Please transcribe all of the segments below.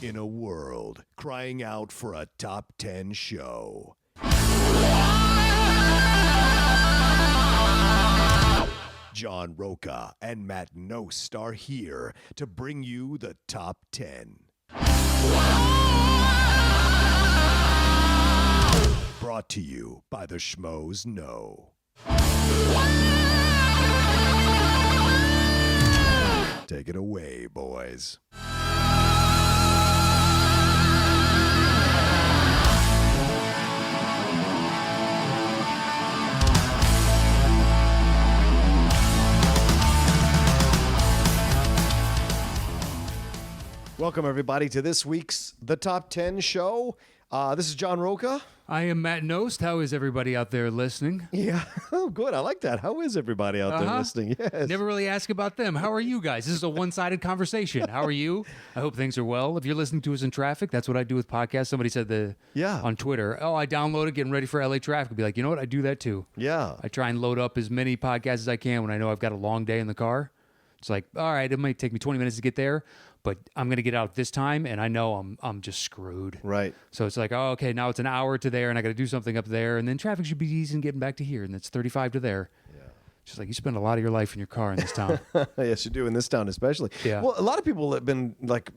In a world crying out for a top 10 show, John Rocha and Matt Knost are here to bring you the top 10. Brought to you by the Schmoes Know. Take it away, boys. Welcome, everybody, to this week's The Top 10 show. This is John Rocha. I am Matt Knost. How is everybody out there listening? Yeah, oh, good. I like that. How is everybody out there listening? Yes. Never really ask about them. How are you guys? This is a one-sided conversation. How are you? I hope things are well. If you're listening to us in traffic, that's what I do with podcasts. Somebody said on Twitter, I download it, getting ready for LA traffic. I'd be like, you know what? I do that too. Yeah. I try and load up as many podcasts as I can when I know I've got a long day in the car. It's like, all right, it might take me 20 minutes to get there, but I'm going to get out this time, and I know I'm just screwed. Right. So it's like, oh, okay, now it's an hour to there, and I got to do something up there, and then traffic should be easy in getting back to here, and it's 35 to there. Yeah. Just like you spend a lot of your life in your car in this town. Yes, you do in this town especially. Yeah. Well, a lot of people have been like,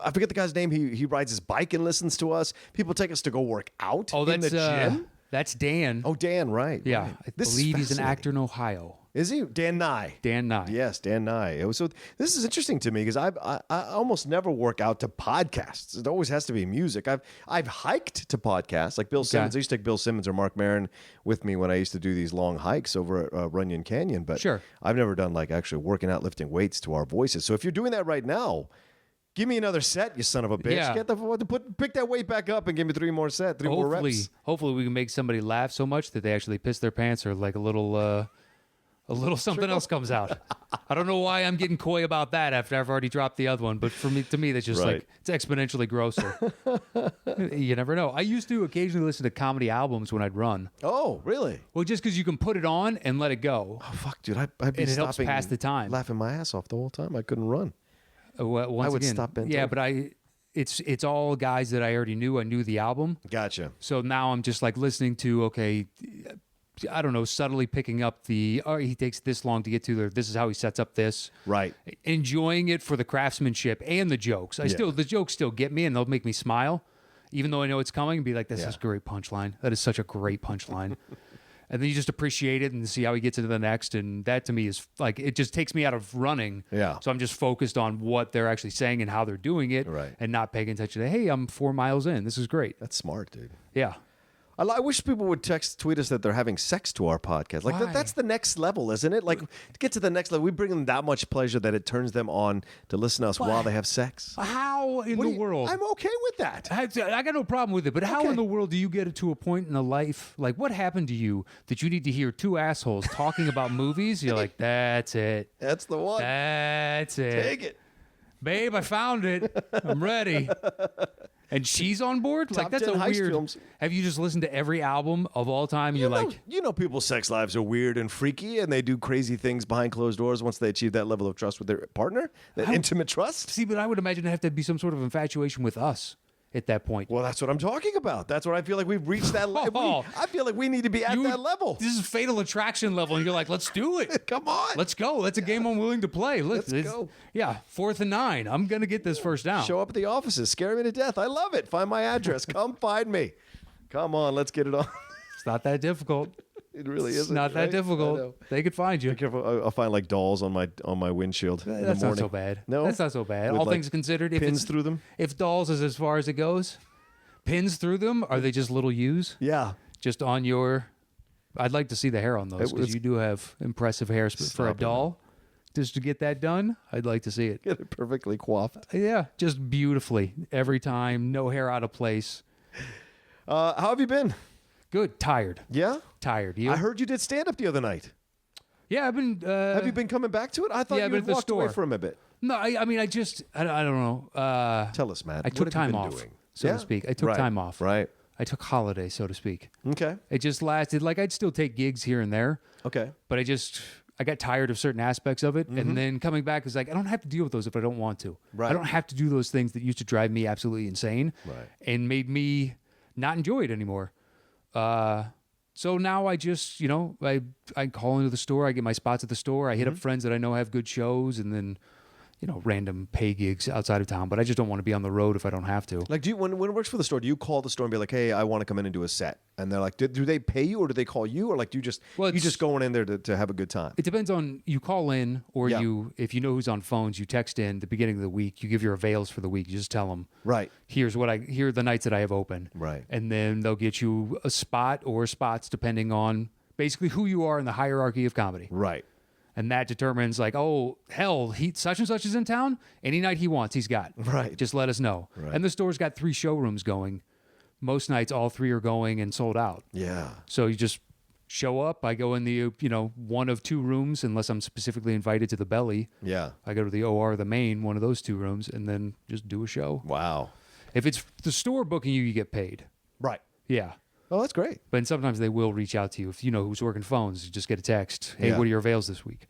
I forget the guy's name. He rides his bike and listens to us. People take us to go work out in the gym. That's Dan. Oh, Dan, right. Yeah. Right. I believe he's an actor in Ohio. Is he? Dan Nye. Dan Nye. Yes, Dan Nye. So this is interesting to me because I almost never work out to podcasts. It always has to be music. I've hiked to podcasts like Bill Simmons. I used to take Bill Simmons or Mark Maron with me when I used to do these long hikes over at Runyon Canyon. But sure. I've never done like actually working out, lifting weights to our voices. So if you're doing that right now, give me another set, you son of a bitch. Yeah. Pick that weight back up and give me three more reps. Hopefully we can make somebody laugh so much that they actually piss their pants or like a little something else comes out. I don't know why I'm getting coy about that after I've already dropped the other one, but to me, that's just like, it's exponentially grosser. You never know. I used to occasionally listen to comedy albums when I'd run. Oh, really? Well, just because you can put it on and let it go. Oh, fuck, dude. I'd be and it helps pass the time. Laughing my ass off the whole time. I couldn't run. Once I would again, stop bent yeah, over. but it's all guys that I already knew. I knew the album. Gotcha. So now I'm just like listening to, I don't know, subtly picking up he takes this long to get to there. This is how he sets up this. Right. Enjoying it for the craftsmanship and the jokes. The jokes still get me and they'll make me smile, even though I know it's coming, and be like, this is a great punchline. That is such a great punchline. And then you just appreciate it and see how he gets into the next. And that to me is like, it just takes me out of running. Yeah. So I'm just focused on what they're actually saying and how they're doing it. Right. And not paying attention to, hey, I'm 4 miles in. This is great. That's smart, dude. Yeah. I wish people would tweet us that they're having sex to our podcast. Like that's the next level, isn't it? Like to get to the next level, we bring them that much pleasure that it turns them on to listen to us while they have sex. How in the world? I'm okay with that. I got no problem with it, but how in the world do you get it to a point in a life? Like what happened to you that you need to hear two assholes talking about movies? You're like, that's it. That's the one. That's it. Take it. Babe, I found it. I'm ready. And she's on board? Top like that's 10 a heist weird. Films. Have you just listened to every album of all time? You know, people's sex lives are weird and freaky, and they do crazy things behind closed doors once they achieve that level of trust with their partner, that intimate trust. See, but I would imagine it have to be some sort of infatuation with us at that point. Well, that's what I'm talking about. That's what I feel like we've reached that level. I feel like we need to be at that level. This is Fatal Attraction level, and you're like, let's do it. Come on. Let's go. That's a game I'm willing to play. Let's go. Yeah, 4th and 9. I'm going to get this first down. Show up at the offices. Scare me to death. I love it. Find my address. Come find me. Come on. Let's get it on. It's not that difficult. It really isn't. It's not that difficult. They could find you. Be careful. I'll find like dolls on my windshield in the morning. That's not so bad. No? That's not so bad. With All like things considered. Pins through them? If dolls is as far as it goes, pins through them, are they just little U's? Yeah. Just on your... I'd like to see the hair on those because you do have impressive hair for a doll. Just to get that done, I'd like to see it. Get it perfectly coiffed. Yeah, just beautifully. Every time, no hair out of place. How have you been? Good. Tired. Yeah? Tired. You? I heard you did stand-up the other night. Yeah, I've been... have you been coming back to it? I thought you had walked away from a bit. No, I mean, I don't know. Tell us, Matt. I took time off, so to speak. I took time off. Right. I took holiday, so to speak. Okay. It just lasted. Like, I'd still take gigs here and there. Okay. But I got tired of certain aspects of it, and then coming back is like I don't have to deal with those if I don't want to. Right. I don't have to do those things that used to drive me absolutely insane, and made me not enjoy it anymore. So now I just, I call into the store, I get my spots at the store, I hit up friends that I know have good shows, and then, random pay gigs outside of town. But I just don't want to be on the road if I don't have to. Like, when it works for the store, do you call the store and be like, hey, I want to come in and do a set? And they're like, do they pay you or do they call you? Or like, do you just, going in there to have a good time? It depends on, you call in or if you know who's on phones, you text in the beginning of the week, you give your avails for the week. You just tell them, here are the nights that I have open. Right. And then they'll get you a spot or spots depending on basically who you are in the hierarchy of comedy. Right. And that determines like, oh, hell, such and such is in town. Any night he wants, he's got. Right. Just let us know. Right. And the store's got 3 showrooms going. Most nights, all 3 are going and sold out. Yeah. So you just show up. I go in the, one of 2 rooms, unless I'm specifically invited to the belly. Yeah. I go to the OR, the main, one of those 2 rooms, and then just do a show. Wow. If it's the store booking you, you get paid. Right. Yeah. Oh, that's great. But sometimes they will reach out to you. If you know who's working phones, you just get a text. Hey, Yeah. what are your avails this week?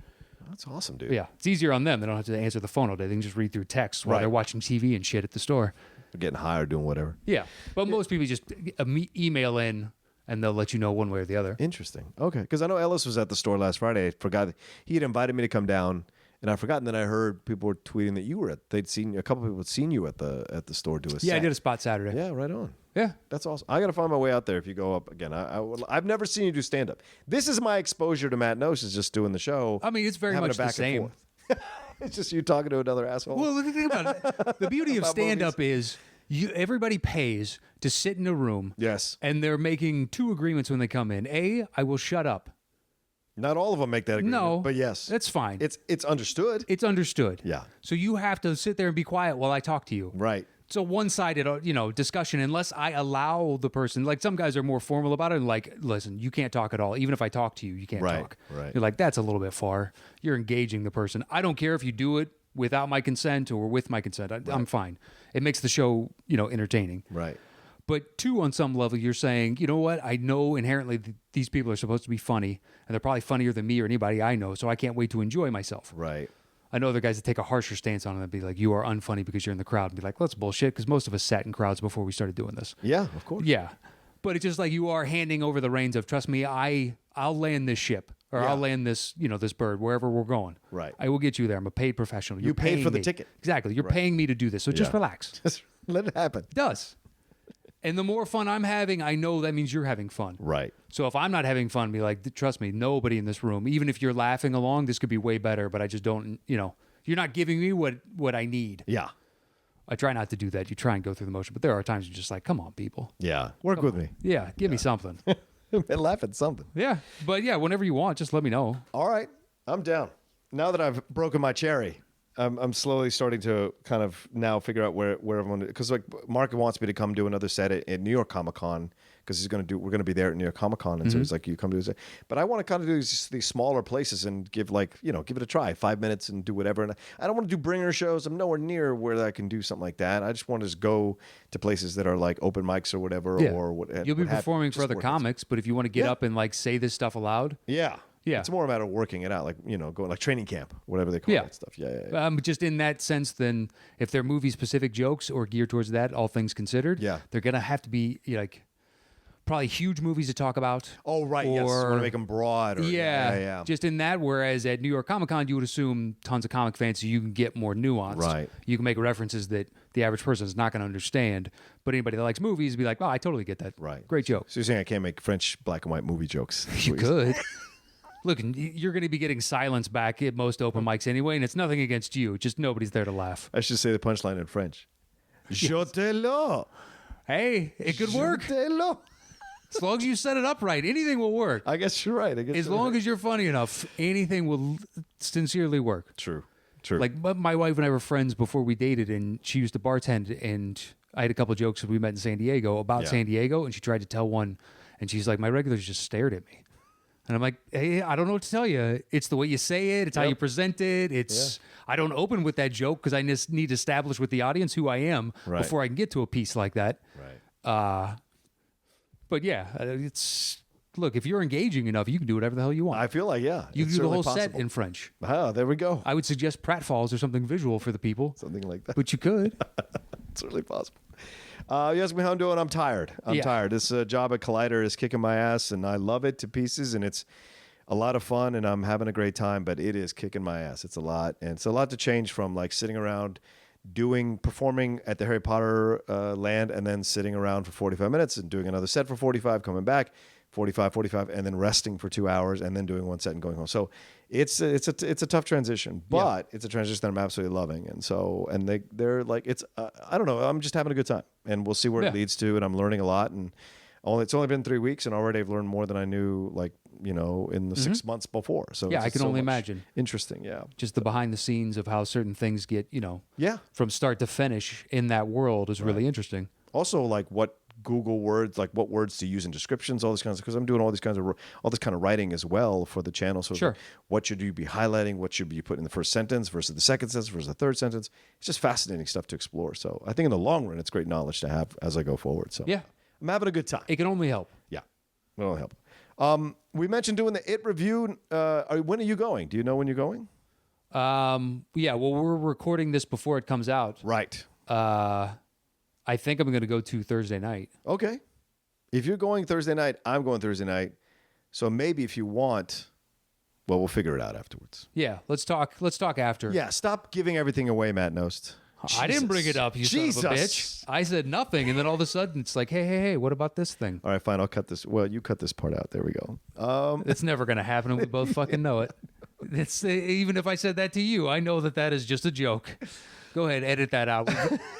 That's awesome, dude. Yeah. It's easier on them. They don't have to answer the phone all day. They can just read through text while they're watching TV and shit at the store. They're getting high or doing whatever. Yeah. But most people just email in and they'll let you know one way or the other. Interesting. Okay. Because I know Ellis was at the store last Friday. I forgot he had invited me to come down, and I forgot. And then I heard people were tweeting that you were a couple people had seen you at the store do a set. Yeah, I did a spot Saturday. Yeah, right on. Yeah. That's awesome. I got to find my way out there if you go up again. I've never seen you do stand up. This is my exposure to Matt Knost, is just doing the show. I mean, it's very much the same. It's just you talking to another asshole. Well, the thing about it, the beauty of stand up is everybody pays to sit in a room. Yes. And they're making 2 agreements when they come in. A, I will shut up. Not all of them make that agreement. No. But yes. That's fine. It's understood. It's understood. Yeah. So you have to sit there and be quiet while I talk to you. Right. It's a one-sided, discussion unless I allow the person. Like some guys are more formal about it and like, listen, you can't talk at all. Even if I talk to you, you can't talk. Right. You're like, that's a little bit far. You're engaging the person. I don't care if you do it without my consent or with my consent. I'm fine. It makes the show, entertaining. Right. But 2, on some level, you're saying, you know what? I know inherently these people are supposed to be funny, and they're probably funnier than me or anybody I know, so I can't wait to enjoy myself. Right. I know other guys that take a harsher stance on it and be like, you are unfunny because you're in the crowd. And be like, well, that's bullshit, because most of us sat in crowds before we started doing this. Yeah, of course. Yeah. But it's just like you are handing over the reins of, trust me, I'll land this ship. Or I'll land this, this bird, wherever we're going. Right. I will get you there. I'm a paid professional. You paid for the ticket. Exactly. You're paying me to do this. So just relax. Just let it happen. It does. And the more fun I'm having, I know that means you're having fun. Right. So if I'm not having fun, be like, trust me, nobody in this room, even if you're laughing along, this could be way better, but I just don't, you're not giving me what I need. Yeah. I try not to do that. You try and go through the motion, but there are times you're just like, come on, people. Yeah. Work with me. Yeah. Give me something. Laugh at something. Yeah. But yeah, whenever you want, just let me know. All right. I'm down. Now that I've broken my cherry, I'm slowly starting to kind of now figure out where everyone, because like Mark wants me to come do another set at New York Comic Con, because we're going to be there at New York Comic Con, and so he's like, you come do this. But I want to kind of do these smaller places and give it a try, 5 minutes and do whatever. And I don't want to do bringer shows. I'm nowhere near where I can do something like that. I just want to just go to places that are like open mics or whatever. Yeah. Or what. You'll be performing for other comics, but if you want to get up and like say this stuff aloud. Yeah. Yeah. It's more a matter of working it out, like, going like training camp, whatever they call that stuff. Yeah. Just in that sense, then if they're movie specific jokes or geared towards that, all things considered, they're going to have to be like probably huge movies to talk about. Oh, right. Yes. Want to make them broad. Or, yeah. Just in that, whereas at New York Comic Con, you would assume tons of comic fans, so you can get more nuanced. Right. You can make references that the average person is not going to understand. But anybody that likes movies would be like, oh, I totally get that. Right. Great joke. So you're saying I can't make French black and white movie jokes? You could. Look, you're going to be getting silence back at most open mics anyway, and it's nothing against you. Just nobody's there to laugh. I should say the punchline in French. Je te lo. Hey, it could work. Je te lo. As long as you set it up right, anything will work. I guess you're right. As long as you're funny enough, anything will sincerely work. True. Like my wife and I were friends before we dated, and she used to bartend, and I had a couple of jokes when we met in San Diego about San Diego, and she tried to tell one, and she's like, my regulars just stared at me. And I'm like, hey, I don't know what to tell you. It's the way you say it. It's how you present it. It's I don't open with that joke because I just need to establish with the audience who I am before I can get to a piece like that. Right. But yeah, it's look, if you're engaging enough, you can do whatever the hell you want. I feel like, yeah. You it's can do the whole certainly set possible. in French. Ah, there we go. I would suggest pratfalls or something visual for the people, Something like that. but you could. It's certainly possible. You ask me how I'm doing. I'm tired. I'm tired. This job at Collider is kicking my ass, and I love it to pieces, and it's a lot of fun, and I'm having a great time, but it is kicking my ass. It's a lot, and it's a lot to change from like sitting around performing at the Harry Potter land, and then sitting around for 45 minutes and doing another set for 45, coming back 45, and then resting for 2 hours, and then doing one set and going home. So it's a tough transition, but it's a transition that I'm absolutely loving. And they're like, it's I don't know, I'm just having a good time, and we'll see where it leads to, and I'm learning a lot, and it's only been 3 weeks, and already I've learned more than I knew, like, in the 6 months before. So Yeah, it's I can so only much imagine. Interesting, yeah. Just the behind the scenes of how certain things get, from start to finish in that world is really interesting. Also, like what Google words, like what words to use in descriptions, all this kinds of, because I'm doing all this kind of writing as well for the channel. So like, what should you be highlighting? What should you put in the first sentence versus the second sentence versus the third sentence? It's just fascinating stuff to explore. So I think in the long run, it's great knowledge to have as I go forward. So Yeah. I'm having a good time. It can only help. Yeah, it'll help. We mentioned doing the It review. When are you going? Do you know when you're going? Yeah, well, we're recording this before it comes out. Right. I think I'm going to go to Thursday night. Okay. If you're going Thursday night, I'm going Thursday night. So maybe if you want, well, we'll figure it out afterwards. Yeah, let's talk after. Yeah, stop giving everything away, Matt Knost. I didn't bring it up, you son of a bitch. I said nothing, and then all of a sudden it's like, hey, what about this thing? All right, fine. I'll cut this. Well, you cut this part out. There we go. It's never going to happen, and we both fucking know it. It's even if I said that to you, I know that is just a joke. Go ahead, edit that out.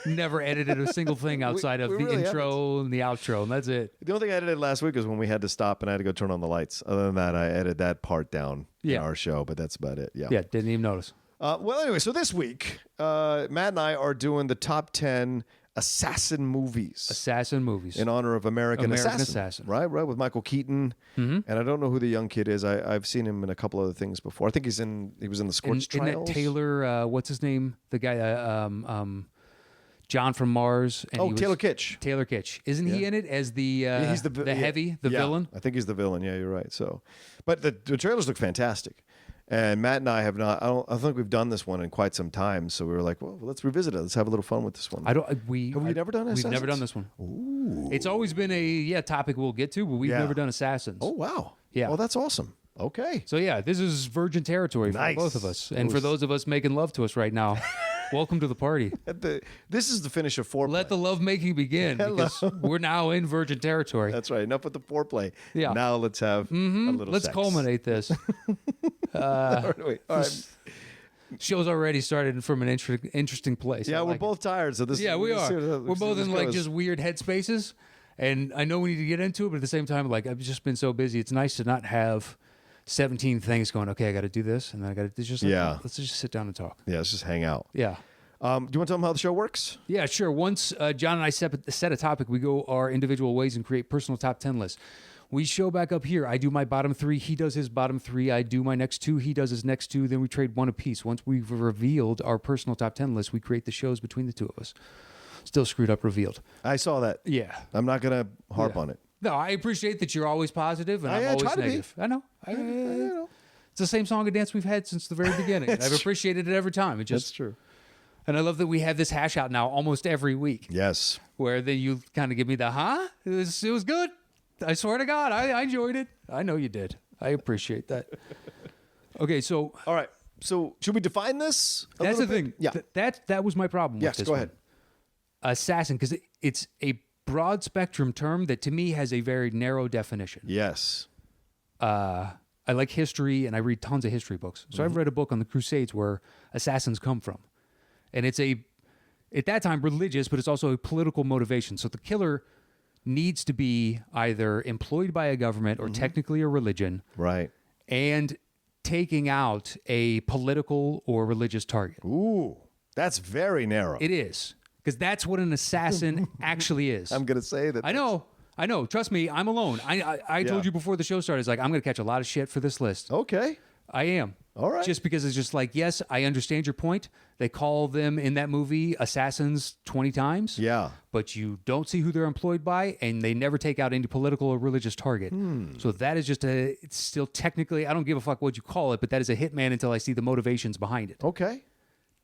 We've never edited a single thing outside of the really intro and the outro, and that's it. The only thing I edited last week was when we had to stop and I had to go turn on the lights. Other than that, I edited that part down in our show, but that's about it. Yeah. Yeah, didn't even notice. Well, anyway, so this week, Matt and I are doing the top 10 assassin movies. Assassin movies. In honor of American Assassin. Right, with Michael Keaton. And I don't know who the young kid is. I've seen him in a couple other things before. I think he was in the Scorch Trials. In that Taylor, what's his name? The guy, John from Mars. And Taylor Kitsch. Taylor Kitsch. Isn't he in it as the he's the villain? I think he's the villain. Yeah, you're right. So, but the trailers look fantastic. And Matt and I have not. I don't think we've done this one in quite some time. So we were like, well, let's revisit it. Let's have a little fun with this one. Have we never done Assassins? We've never done this one. Ooh. It's always been a topic we'll get to, but we've never done Assassins. Oh wow. Yeah. Well, that's awesome. Okay. So yeah, this is virgin territory for both of us, and for those of us making love to us right now. Welcome to the party. This is the finish of foreplay. Let the lovemaking begin, because we're now in virgin territory. That's right. Enough with the foreplay. Yeah. Now let's have a little Let's sex. culminate this. All right. Show's already started from an interesting place. Yeah, we're both tired, so this. Yeah, we are. We're both in like goes. just weird headspaces, and I know we need to get into it, but at the same time, like I've just been so busy. It's nice to not have 17 things going. Okay, I got to do this, and then I got to just let's just sit down and talk. Yeah, let's just hang out. Yeah. Do you want to tell them how the show works? Yeah, sure. Once John and I set a topic, we go our individual ways and create personal top 10 lists. We show back up here. I do my bottom 3. He does his bottom 3. I do my next 2. He does his next 2. Then we trade one apiece. Once we've revealed our personal top 10 list, we create the shows between the two of us. Still screwed up revealed. I saw that. Yeah. I'm not going to harp on it. No, I appreciate that you're always positive and I'm always negative. I know. I know. It's the same song and dance we've had since the very beginning. I've appreciated it every time. That's true. And I love that we have this hash out now almost every week. Yes. Where you kind of give me the, It was good. I swear to God, I enjoyed it. I know you did. I appreciate that. Okay, so. All right. So should we define this? That's the thing. Yeah. That was my problem with this. Yes, go ahead. Assassin, because it's a broad spectrum term that to me has a very narrow definition. Yes. I like history and I read tons of history books. So I've read a book on the Crusades where assassins come from. And it's at that time, religious, but it's also a political motivation. So the killer needs to be either employed by a government or technically a religion. Right. And taking out a political or religious target. Ooh, that's very narrow. It is. Because that's what an assassin actually is. I'm going to say that. I know. Trust me, I'm alone. I told you before the show started, it's like, I'm going to catch a lot of shit for this list. Okay. I am. All right. Just because it's just like, yes, I understand your point. They call them in that movie assassins 20 times. Yeah. But you don't see who they're employed by, and they never take out any political or religious target. So that is just it's still technically, I don't give a fuck what you call it, but that is a hitman until I see the motivations behind it. Okay.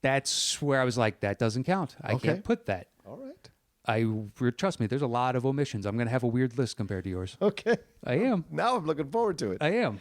That's where I was like, that doesn't count. I can't put that. All right. Trust me, there's a lot of omissions. I'm going to have a weird list compared to yours. Okay. I am. Now I'm looking forward to it. I am.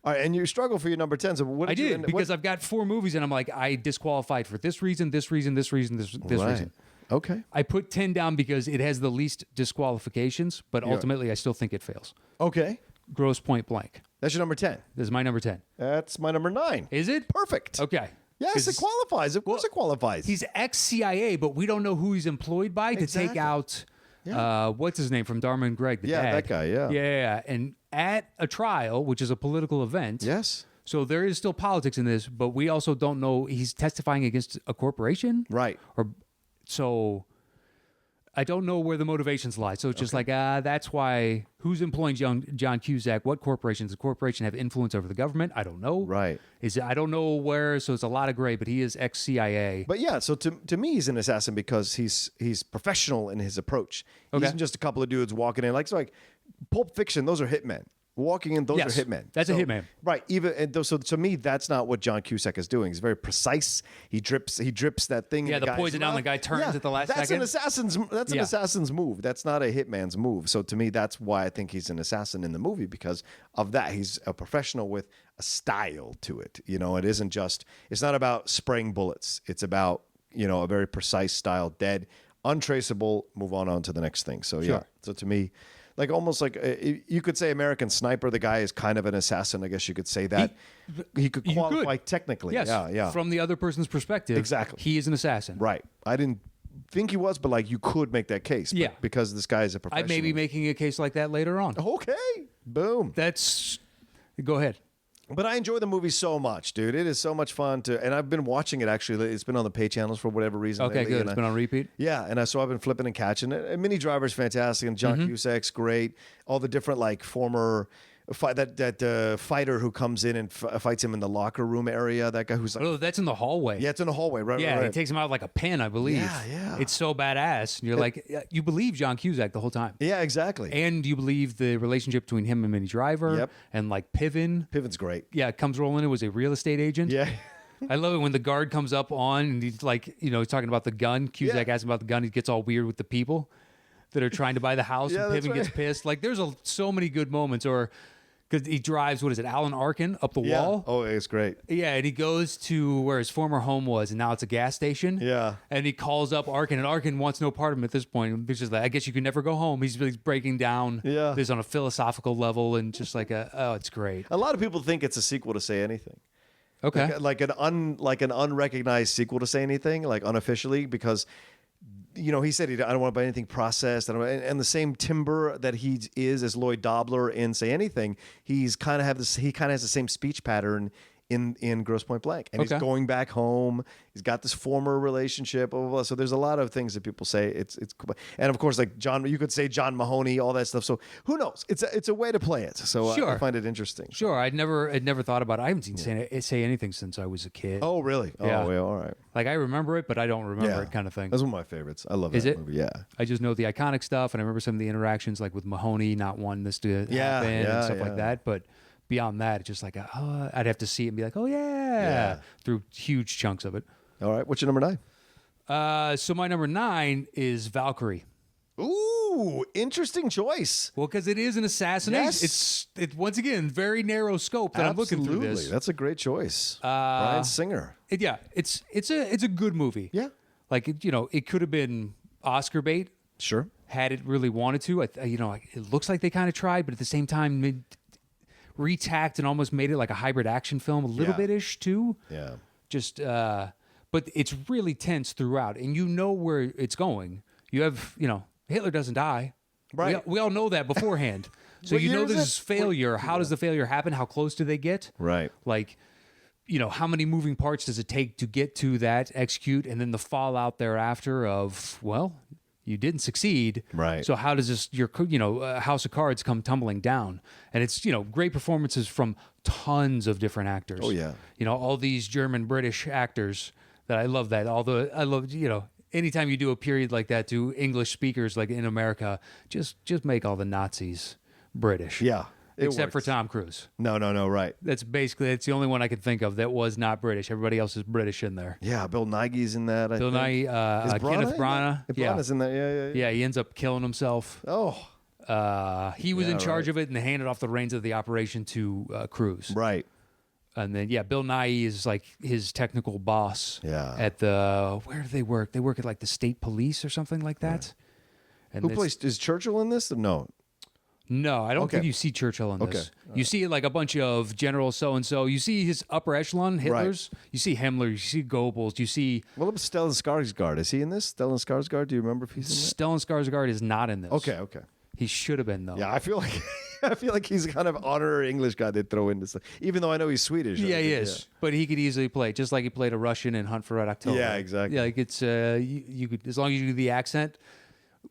All right, and you struggle for your number 10. So what I did you did, because I've got 4 movies, and I'm like, I disqualified for this reason, this reason, this reason, this reason. Okay. I put 10 down because it has the least disqualifications, but ultimately I still think it fails. Okay. Gross Point Blank. That's your number 10. This is my number 10. That's my number 9. Is it? Perfect. Okay. Yes, it qualifies. Of course it qualifies. He's ex-CIA, but we don't know who he's employed by to take out, what's his name, from Dharma and Greg, the dad. that guy, yeah. Yeah, and at a trial, which is a political event. Yes. So there is still politics in this, but we also don't know, he's testifying against a corporation. Right. So I don't know where the motivations lie. So it's just like, that's why, who's employing John Cusack? What corporations? Does the corporation have influence over the government? I don't know. Right. I don't know where, so it's a lot of gray, but he is ex-CIA. But yeah, so to me, he's an assassin because he's professional in his approach. He isn't just a couple of dudes walking in. Like Pulp Fiction, those are hitmen. Walking in, those are hitmen. That's a hitman. Right. So to me, that's not what John Cusack is doing. He's very precise. He drips that thing. Yeah, in the guy's poison down mouth. the guy turns at the last that's second. An assassin's move. That's not a hitman's move. So to me, that's why I think he's an assassin in the movie, because of that. He's a professional with a style to it. It isn't just, it's not about spraying bullets. It's about, a very precise style, dead, untraceable, move on to the next thing. So yeah. So to me, almost like you could say American Sniper, the guy is kind of an assassin. I guess you could say that. He could qualify technically. Yes. Yeah. From the other person's perspective. Exactly. He is an assassin. Right. I didn't think he was, but you could make that case. Yeah. Because this guy is a I professional. may be making a case like that later on. Okay. Boom. Go ahead. But I enjoy the movie so much, dude. It is so much fun and I've been watching it actually. It's been on the pay channels for whatever reason. Okay, lately, good. It's been on repeat. Yeah, and so I've been flipping and catching it. And Minnie Driver's fantastic, and John Cusack's great. All the different former fighter who comes in and fights him in the locker room area. That guy who's that's in the hallway. Yeah, it's in the hallway, right? Yeah, right. he takes him out like a pin, I believe. Yeah. It's so badass. And you're you believe John Cusack the whole time. Yeah, exactly. And you believe the relationship between him and Minnie Driver and Piven. Piven's great. Yeah, comes rolling in, was a real estate agent. Yeah. I love it when the guard comes up on and he's he's talking about the gun. Cusack asks him about the gun. He gets all weird with the people that are trying to buy the house, and Piven gets pissed. There's so many good moments. Or because he drives, Alan Arkin up the wall. Oh, it's great. Yeah, and he goes to where his former home was, and now it's a gas station. Yeah. And he calls up Arkin, and Arkin wants no part of him at this point. He's just I guess you can never go home. He's really breaking down this on a philosophical level, and just it's great. A lot of people think it's a sequel to Say Anything. Okay. Like an unrecognized sequel to Say Anything, unofficially, because he said I don't want to buy anything processed. And the same timbre that he is as Lloyd Dobler in Say Anything, he kind of has the same speech pattern in Grosse Pointe Blank. And he's going back home. He's got this former relationship, blah, blah, blah. So there's a lot of things that people say. It's and of course, John, you could say John Mahoney, all that stuff. So who knows? It's a way to play it. So I find it interesting. Sure. I'd never thought about it. I haven't seen Say Anything since I was a kid. Oh, really? Yeah. Oh, well, all right. I remember it, but I don't remember it kind of thing. That's one of my favorites. I love that movie. Yeah. I just know the iconic stuff, and I remember some of the interactions with Mahoney not wanting this to happen and stuff like that. But beyond that, it's just I'd have to see it and be like, oh, yeah, through huge chunks of it. All right. What's your number 9? So my number 9 is Valkyrie. Ooh, interesting choice. Well, because it is an assassination. Yes. It's once again, very narrow scope that I'm looking through this. That's a great choice. Bryan Singer. It's a good movie. Yeah. It could have been Oscar bait. Sure. Had it really wanted to. It looks like they kind of tried, but at the same time, retacked and almost made it like a hybrid action film a little bit-ish too. Yeah. Just, but it's really tense throughout, and you know where it's going. You have, Hitler doesn't die. Right. We all know that beforehand. So What you know year is this is it? failure. How does the failure happen? How close do they get? Right. How many moving parts does it take to get to that, execute, and then the fallout thereafter of, You didn't succeed. Right. So how does your house of cards come tumbling down? And it's, great performances from tons of different actors. Oh, yeah. All these German, British actors that I love that. Although I love, anytime you do a period like that to English speakers like in America, just make all the Nazis British. Yeah. Except for Tom Cruise. No, right. It's the only one I could think of that was not British. Everybody else is British in there. Yeah, Bill Nighy's in that. Bill Nighy, Kenneth Branagh. Branagh's in that. Yeah. Yeah, he ends up killing himself. Oh. He was in charge of it, and they handed off the reins of the operation to Cruise. Right. And then, Bill Nighy is like his technical boss. Yeah. At where do they work? They work at like the state police or something like that. Right. And is Churchill in this? No. No, I don't think you see Churchill in this. Okay. You see like a bunch of generals so-and-so. You see his upper echelon, Hitler's. Right. You see Himmler. You see Goebbels. You see... What about Stellan Skarsgård? Is he in this? Stellan Skarsgård? Do you remember if he's in this? Stellan Skarsgård is not in this. Okay. He should have been, though. Yeah, I feel like he's kind of honorary English guy they throw in this, even though I know he's Swedish. Yeah, he is. Yeah. But he could easily play, just like he played a Russian in Hunt for Red October. Yeah, exactly. Yeah, like it's you could, as long as you do the accent,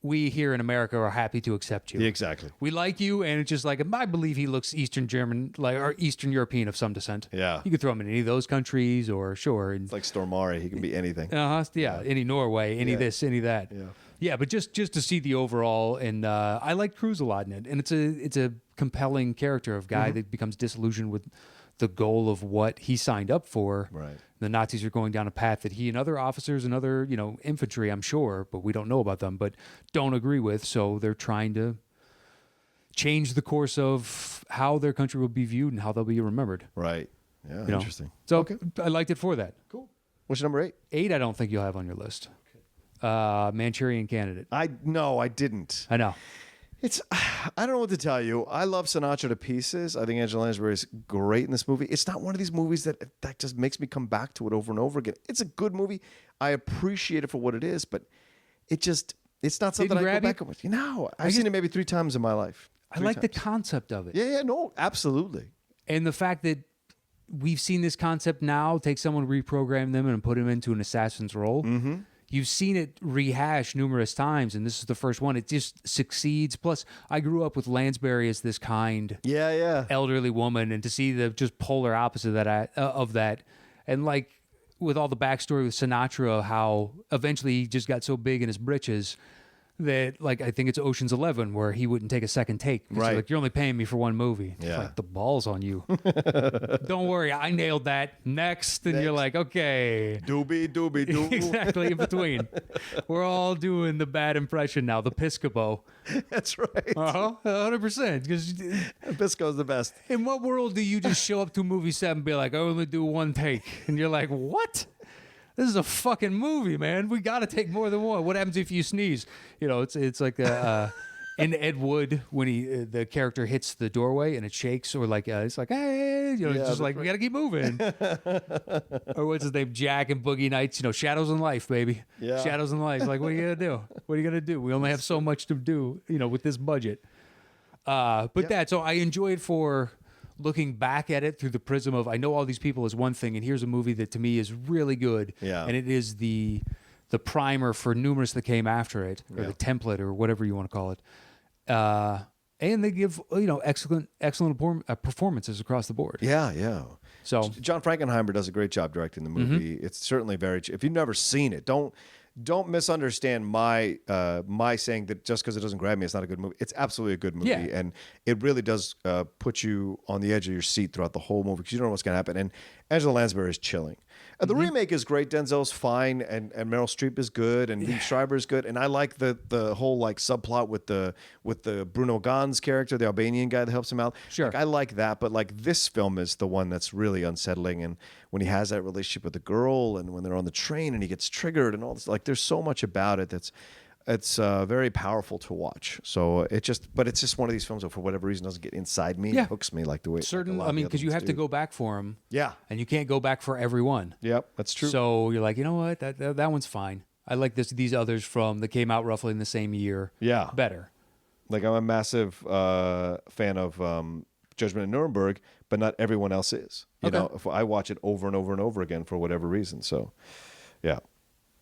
we here in America are happy to accept you. Yeah, exactly. We like you, and it's just like, I believe he looks Eastern German, or Eastern European of some descent. Yeah. You could throw him in any of those countries, or sure. It's like Stormare. He can be anything. Yeah, any Norway, any this, any that. Yeah. Yeah, but just to see the overall, and I like Cruise a lot in it, and it's a compelling character of guy that becomes disillusioned with the goal of what he signed up for. Right. The Nazis are going down a path that he and other officers and other infantry, I'm sure, but we don't know about them, but don't agree with. So they're trying to change the course of how their country will be viewed and how they'll be remembered. Right. Yeah. Interesting. So I liked it for that. Cool. What's your number 8? 8, I don't think you'll have on your list. Manchurian Candidate. I didn't. I know. I don't know what to tell you. I love Sinatra to pieces. I think Angela Lansbury is great in this movie. It's not one of these movies that just makes me come back to it over and over again. It's a good movie. I appreciate it for what it is, but it's not something I go back with. I've seen it maybe 3 times in my life. I like the concept of it. Yeah, no, absolutely. And the fact that we've seen this concept now, take someone, reprogram them, and put him into an assassin's role. Mm-hmm. You've seen it rehashed numerous times, and this is the first one. It just succeeds. Plus, I grew up with Lansbury as this kind, elderly woman, and to see the just polar opposite of that, and like with all the backstory with Sinatra, how eventually he just got so big in his britches that, like, I think it's Ocean's 11 where he wouldn't take a second take. Right. Like, you're only paying me for one movie. Yeah. It's like, the balls on you. Don't worry, I nailed that. Next. And you're like, okay. Doobie, doo. Exactly, in between. We're all doing the bad impression now, the Piscopo. That's right. 100%. Because Pisco's the best. In what world do you just show up to movie set and be like, I only do one take? And you're like, what? This is a fucking movie, man. We got to take more than one. What happens if you sneeze? It's like in Ed Wood when the character hits the doorway and it shakes, or like it's like, hey, it's just like, we got to keep moving. Or what's his name? Jack and Boogie Nights. Shadows in Life, baby. Yeah. Shadows in Life. Like, what are you gonna do? What are you gonna do? We only have so much to do, with this budget. So I enjoy it for looking back at it through the prism of, I know all these people is one thing, and here's a movie that to me is really good. Yeah. And it is the primer for numerous that came after it, or the template, or whatever you want to call it. And they give, excellent performances across the board. Yeah. So John Frankenheimer does a great job directing the movie. It's certainly if you've never seen it, don't misunderstand my saying that just because it doesn't grab me, it's not a good movie. It's absolutely a good movie, and it really does put you on the edge of your seat throughout the whole movie because you don't know what's going to happen. And Angela Lansbury is chilling. The remake is great. Denzel's fine, and Meryl Streep is good, and Lee Schreiber is good, and I like the whole like subplot with the Bruno Gans character, the Albanian guy that helps him out. Sure, like, I like that, but like this film is the one that's really unsettling, and when he has that relationship with the girl, and when they're on the train and he gets triggered and all this, like there's so much about it that's. It's very powerful to watch. So it's just one of these films that for whatever reason doesn't get inside me, and hooks me like the way. Because you have to go back for them. Yeah, and you can't go back for every one. Yep, that's true. So you're like, you know what, that one's fine. I like these others that came out roughly in the same year. Yeah, better. Like I'm a massive fan of Judgment in Nuremberg, but not everyone else is. You know, if I watch it over and over and over again for whatever reason. So, yeah.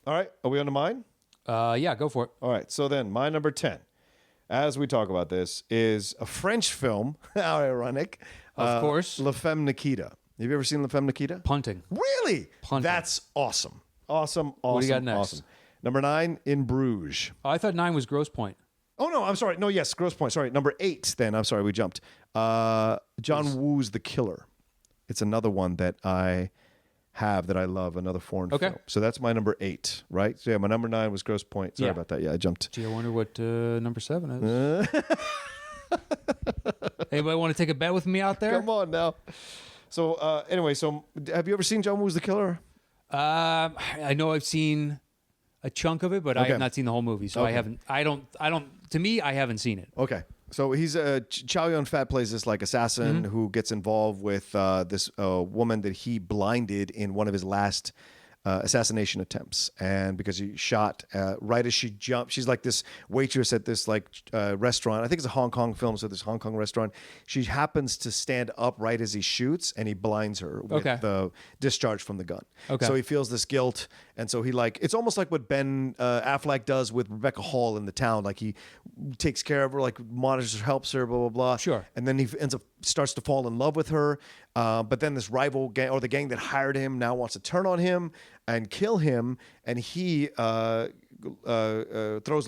All right, are we on to mine? Yeah, go for it. All right. So then my number 10, as we talk about this, is a French film. How ironic. Of course. La Femme Nikita. Have you ever seen La Femme Nikita? Punting. Really? Punting. That's awesome. Awesome. What do you got next? Awesome. Number 9, In Bruges. Oh, I thought 9 was Grosse Point. Oh, no, I'm sorry. No, yes, Grosse Point. Sorry. Number 8, then. I'm sorry, we jumped. John Woo's The Killer. It's another one that I have that I love, another foreign film. So that's my number 8, right? So yeah, my number 9 was Grosse Point. Sorry about that. Yeah, I jumped. Gee, I wonder what number 7 is. Anybody want to take a bet with me out there? Come on now. So anyway, so have you ever seen John Woo's The Killer? I know I've seen a chunk of it, but I have not seen the whole movie, so I haven't. I don't. To me, I haven't seen it. Okay. So he's Chow Yun-fat plays this like assassin who gets involved with this woman that he blinded in one of his last assassination attempts, and because he shot right as she jumped, she's like this waitress at this like restaurant. I think it's a Hong Kong film, so this Hong Kong restaurant. She happens to stand up right as he shoots, and he blinds her with the discharge from the gun. So he feels this guilt, and so he like it's almost like what Ben Affleck does with Rebecca Hall in The Town. Like he takes care of her, like monitors her, helps her, blah blah blah. Sure. And then he starts to fall in love with her. But then this rival gang, or the gang that hired him, now wants to turn on him and kill him, and he throws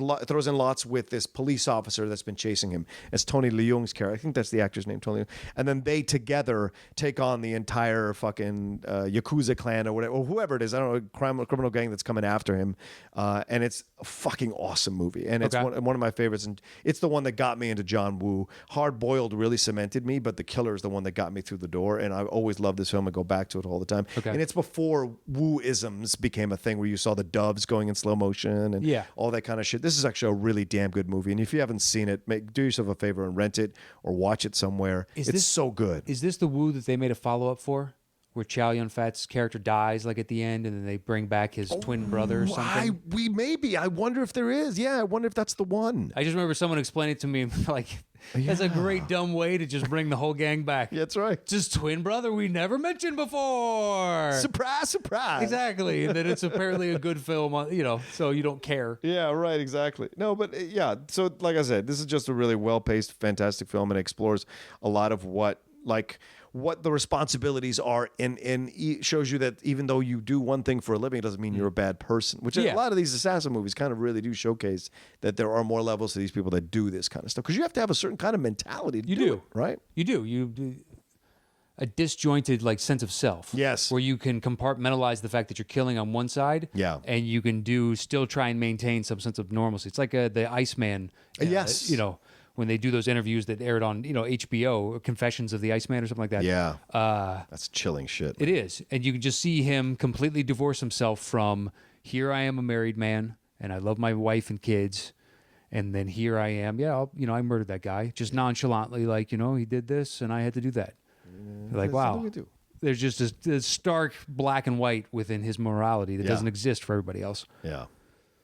in lots with this police officer that's been chasing him. It's Tony Leung's character. I think that's the actor's name, Tony Leung. And then they together take on the entire fucking Yakuza clan or whatever, or whoever it is. I don't know, criminal gang that's coming after him. And it's a fucking awesome movie. And it's one of my favorites. And it's the one that got me into John Woo. Hard Boiled really cemented me, but The Killer is the one that got me through the door. And I've always loved this film and go back to it all the time. And it's before Woo-isms became a thing where you saw the doves going in slow motion and all that kind of shit. This is actually a really damn good movie. And if you haven't seen it, do yourself a favor and rent it or watch it somewhere. It's so good. Is this the Woo that they made a follow-up for? Where Chow Yun-fat's character dies like at the end, and then they bring back his twin brother or something? Maybe. I wonder if there is. Yeah, I wonder if that's the one. I just remember someone explaining to me, like, that's a great dumb way to just bring the whole gang back. Yeah, that's right. Just twin brother we never mentioned before. Surprise, surprise. Exactly. And then it's apparently a good film, so you don't care. Yeah, right, exactly. No, but yeah, so like I said, this is just a really well-paced, fantastic film, and it explores a lot of what the responsibilities are, and shows you that even though you do one thing for a living, it doesn't mean you're a bad person, which a lot of these assassin movies kind of really do showcase that there are more levels to these people that do this kind of stuff, because you have to have a certain kind of mentality to do it, right? You do. A disjointed like sense of self. Yes. Where you can compartmentalize the fact that you're killing on one side. Yeah. And you can still try and maintain some sense of normalcy. It's like the Iceman. Yes. When they do those interviews that aired on, HBO, Confessions of the Iceman or something like that. Yeah. That's chilling shit. It is. And you can just see him completely divorce himself from, here I am a married man, and I love my wife and kids. And then here I am. Yeah, I murdered that guy. Just nonchalantly, like, he did this, and I had to do that. Like, wow. There's just this stark black and white within his morality that doesn't exist for everybody else. Yeah.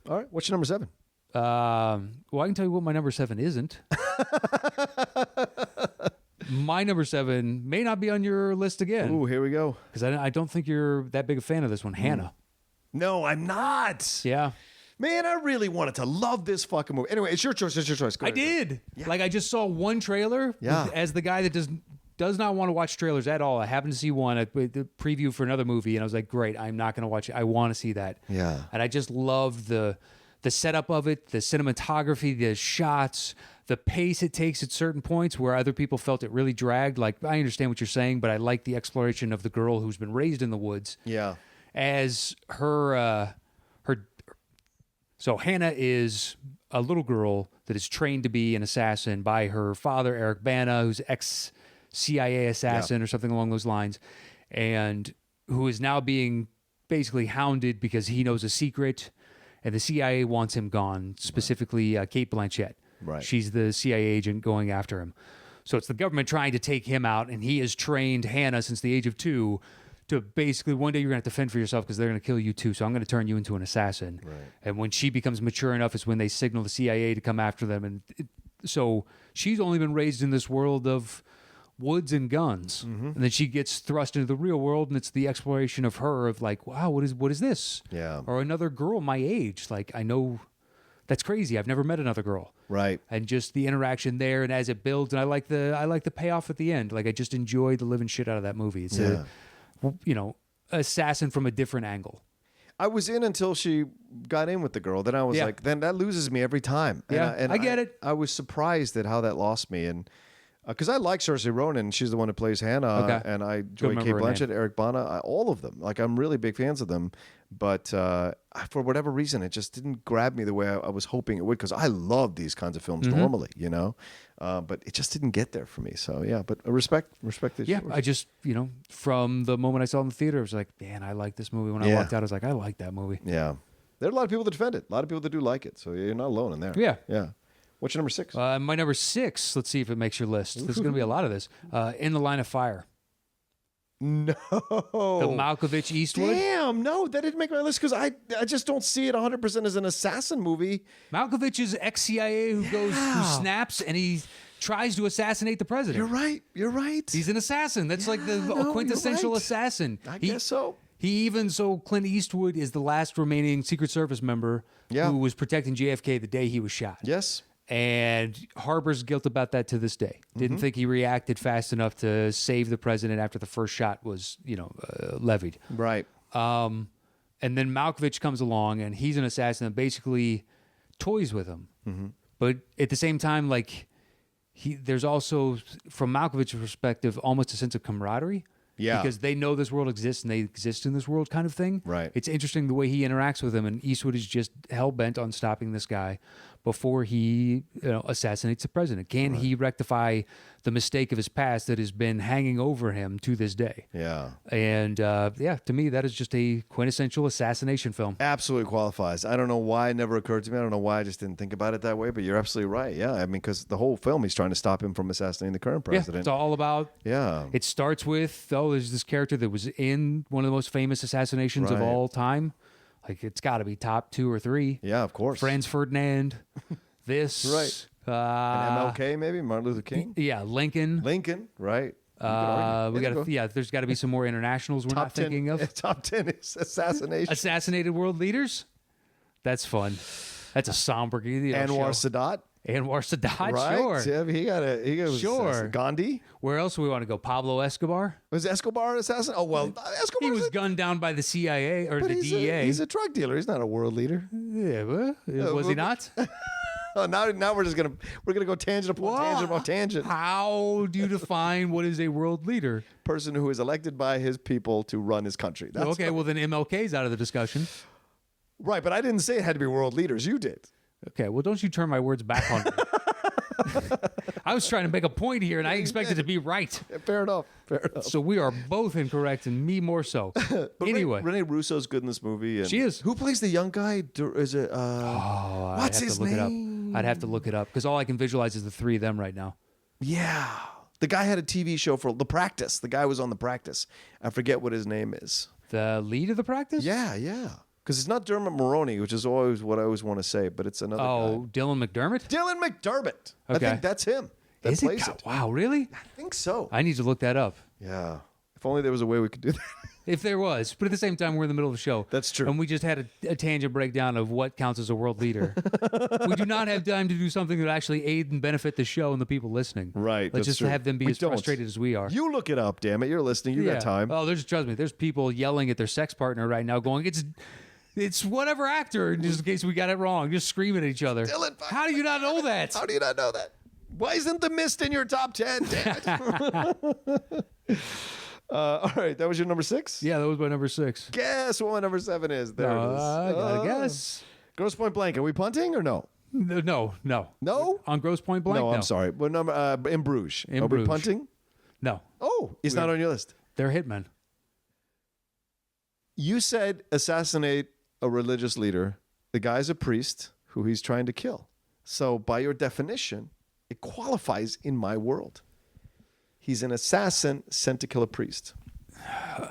All right. What's your number 7? Well, I can tell you what my number 7 isn't. My number 7 may not be on your list again. Ooh, here we go. Because I don't think you're that big a fan of this one, Hannah. No, I'm not. Yeah. Man, I really wanted to love this fucking movie. Anyway, it's your choice. It's your choice. Go ahead. Did. Yeah. Like, I just saw one trailer as the guy that does not want to watch trailers at all. I happened to see one at the preview for another movie, and I was like, great, I'm not going to watch it. I want to see that. Yeah. And I just loved the setup of it, the cinematography, the shots, the pace it takes at certain points where other people felt it really dragged. Like, I understand what you're saying, but I like the exploration of the girl who's been raised in the woods. Yeah. As so Hannah is a little girl that is trained to be an assassin by her father, Eric Bana, who's ex-CIA assassin or something along those lines, and who is now being basically hounded because he knows a secret. And the CIA wants him gone, specifically Cate Blanchett. Right. She's the CIA agent going after him. So it's the government trying to take him out, and he has trained Hannah since the age of 2 to basically, one day you're going to have to fend for yourself because they're going to kill you too, so I'm going to turn you into an assassin. Right. And when she becomes mature enough is when they signal the CIA to come after them. And so she's only been raised in this world of woods and guns, and then she gets thrust into the real world, and it's the exploration of her of like, wow, what is this? Yeah. Or another girl my age. Like, I know that's crazy. I've never met another girl. Right. And just the interaction there, and as it builds, and I like the payoff at the end. Like, I just enjoy the living shit out of that movie. It's a, assassin from a different angle. I was in until she got in with the girl. Then I was like, then that loses me every time. Yeah, I get it. I was surprised at how that lost me. And because I like Saoirse Ronan, she's the one who plays Hannah, Okay. and I enjoy Kate Blanchett, Eric Bana, all of them. Like, I'm really big fans of them. But for whatever reason, it just didn't grab me the way I was hoping it would, because I love these kinds of films normally, but it just didn't get there for me. So, yeah, but respect this. Yeah, I just, from the moment I saw it in the theater, I was like, man, I like this movie. When I walked out, I was like, I like that movie. Yeah. There are a lot of people that defend it. A lot of people that do like it. So you're not alone in there. Yeah. Yeah. What's your number 6? My number 6, let's see if it makes your list. There's going to be a lot of this. In the Line of Fire. No. The Malkovich Eastwood. Damn, no, that didn't make my list because I just don't see it 100% as an assassin movie. Malkovich is ex-CIA who snaps, and he tries to assassinate the president. You're right. He's an assassin. That's like the quintessential assassin. I guess so. Clint Eastwood is the last remaining Secret Service member who was protecting JFK the day he was shot. Yes. And harbors guilt about that to this day. Didn't think he reacted fast enough to save the president after the first shot was, levied. Right. And then Malkovich comes along, and he's an assassin that basically toys with him. But at the same time, like, there's also, from Malkovich's perspective, almost a sense of camaraderie. Yeah. Because they know this world exists, and they exist in this world kind of thing. Right. It's interesting the way he interacts with him, and Eastwood is just hell-bent on stopping this guy before he assassinates the president. Can he rectify the mistake of his past that has been hanging over him to this day? Yeah. And, to me, that is just a quintessential assassination film. Absolutely qualifies. I don't know why it never occurred to me. I don't know why I just didn't think about it that way, but you're absolutely right. Yeah, I mean, because the whole film, he's trying to stop him from assassinating the current president. Yeah, it's all about... Yeah. It starts with, there's this character that was in one of the most famous assassinations of all time. Like, it's got to be top 2 or 3. Yeah, of course. Franz Ferdinand. This. Right. And MLK, maybe? Martin Luther King? Yeah, Lincoln. Right. There's got to be some more internationals we're not thinking of. Top 10 is assassination. Assassinated world leaders? That's fun. That's a somber Anwar Sadat? Anwar Sadat, right? sure. Yeah, he got sure. Gandhi? Where else do we want to go? Pablo Escobar? Was Escobar an assassin? Oh, well, Escobar he was gunned down by the CIA or the DEA. He's a drug dealer. He's not a world leader. Yeah, was he not? Oh, now we're just gonna go tangent upon tangent. How do you define what is a world leader? Person who is elected by his people to run his country. That's okay, well then MLK's out of the discussion. Right, but I didn't say it had to be world leaders. You did. Okay, well don't you turn my words back on me. I was trying to make a point here, and I expected to be right. Yeah, fair enough. So we are both incorrect, and me more so. But anyway, Rene Russo's good in this movie. And she is. Who plays the young guy? Is it? What's his name? I'd have to look it up because all I can visualize is the 3 of them right now. Yeah, the guy had a TV show for The Practice. The guy was on The Practice. I forget what his name is. The lead of The Practice? Yeah. Because it's not Dermot Mulroney, which is always what I always want to say, but it's another guy. Dylan McDermott? Dylan McDermott. Okay. I think that's him. That is plays it? Wow, really? I think so. I need to look that up. Yeah. If only there was a way we could do that. If there was. But at the same time, we're in the middle of the show. That's true. And we just had a tangent breakdown of what counts as a world leader. We do not have time to do something that would actually aid and benefit the show and the people listening. Right. Let's just true. have them be as frustrated as we are. You look it up, damn it. You're listening. You got time. Oh, trust me, there's people yelling at their sex partner right now going, it's whatever actor, just in case we got it wrong, just screaming at each other. Dylan, how do you not know that? How do you not know that? Why isn't The Mist in your top 10? Damn it. All right, that was your number 6? Yeah, that was my number 6. Guess what my number 7 is. There it is. I gotta guess. Grosse Point Blank. Are we punting or no? No. No? On Grosse Point Blank? No, I'm sorry. What number? In Bruges. Are we punting? No. Oh, he's not on your list. They're Hitmen. You said assassinate a religious leader. The guy's a priest who he's trying to kill. So by your definition, it qualifies in my world. He's an assassin sent to kill a priest.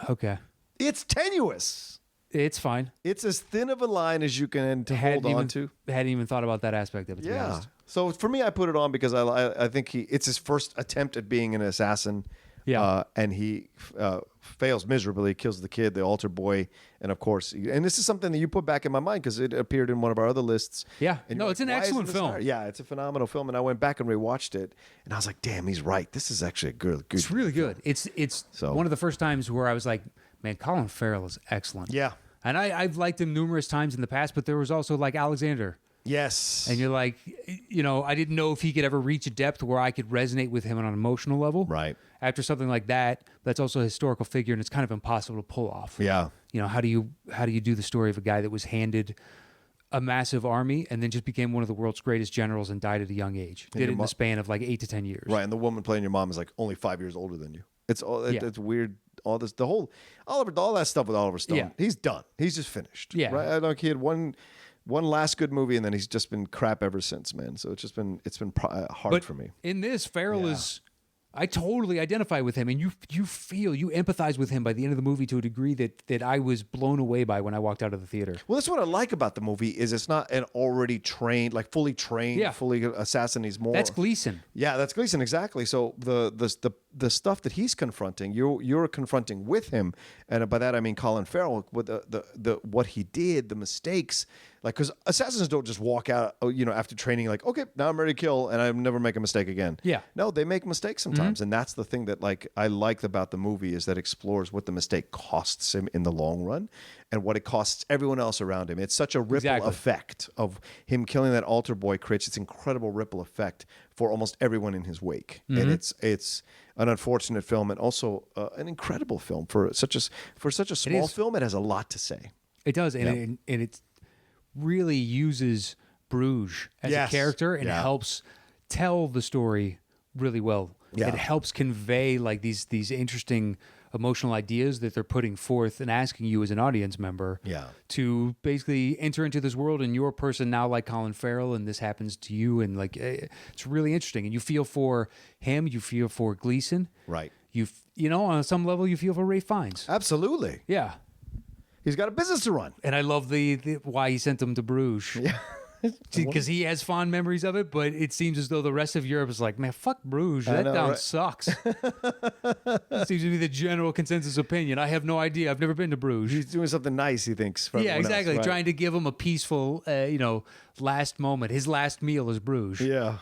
Okay. It's tenuous. It's fine. It's as thin of a line as you can to hold on to. Hadn't even thought about that aspect of it, to be Yeah. honest. So for me, I put it on because I think it's his first attempt at being an assassin. Yeah. And he fails miserably, kills the kid, the altar boy, and of course, and this is something that you put back in my mind because it appeared in one of our other lists. Yeah. And No, you're it's like, an "Why isn't excellent this film." higher?" Yeah, it's a phenomenal film, and I went back and rewatched it, and I was like, "Damn, he's right. This is actually a good." It's really good. It's So- one of the first times where I was like, man, Colin Farrell is excellent. Yeah. And I've liked him numerous times in the past, but there was also like Alexander. Yes. And you're like, I didn't know if he could ever reach a depth where I could resonate with him on an emotional level. Right. After something like that, that's also a historical figure, and it's kind of impossible to pull off. Yeah. How do you do the story of a guy that was handed a massive army and then just became one of the world's greatest generals and died at a young age? Did it in the span of like 8 to 10 years. Right, and the woman playing your mom is like only 5 years older than you. It's all Yeah. it's weird. All this, the whole all that stuff with Oliver Stone. Yeah. He's done. He's just finished. Yeah. Right. I know he had one last good movie, and then he's just been crap ever since, man. So it's been hard But for me. in this, Farrell is. I totally identify with him, and you empathize with him by the end of the movie to a degree that I was blown away by when I walked out of the theater. Well, that's what I like about the movie is it's not an already trained, like fully trained, Yeah. fully assassin. He's more. That's Gleason. Yeah, that's Gleason, exactly. So the stuff that he's confronting, you're confronting with him, and by that I mean Colin Farrell with the what he did, the mistakes, like because assassins don't just walk out, after training, like okay, now I'm ready to kill, and I never make a mistake again. Yeah. No, they make mistakes sometimes, and that's the thing that like I like about the movie is that it explores what the mistake costs him in the long run, and what it costs everyone else around him. It's such a ripple Exactly. effect of him killing that altar boy creates this incredible ripple effect for almost everyone in his wake, and it's an unfortunate film and also an incredible film for such a small film. It has a lot to say. It does, and it really uses Bruges as Yes. a character, and Yeah. helps tell the story really well. Yeah. It helps convey like these interesting emotional ideas that they're putting forth and asking you as an audience member Yeah. to basically enter into this world, and you're a person now like Colin Farrell, and this happens to you, and like it's really interesting, and you feel for him, you feel for Gleason, Right. on some level you feel for Ray Fiennes. Absolutely. Yeah. He's got a business to run. And I love the why he sent them to Bruges. Yeah. Because he has fond memories of it, but it seems as though the rest of Europe is like, man, fuck Bruges. That town right? sucks. Seems to be the general consensus opinion. I have no idea. I've never been to Bruges. He's doing something nice, he thinks. For Yeah, everyone else, exactly. right? Trying to give him a peaceful, last moment. His last meal is Bruges. Yeah.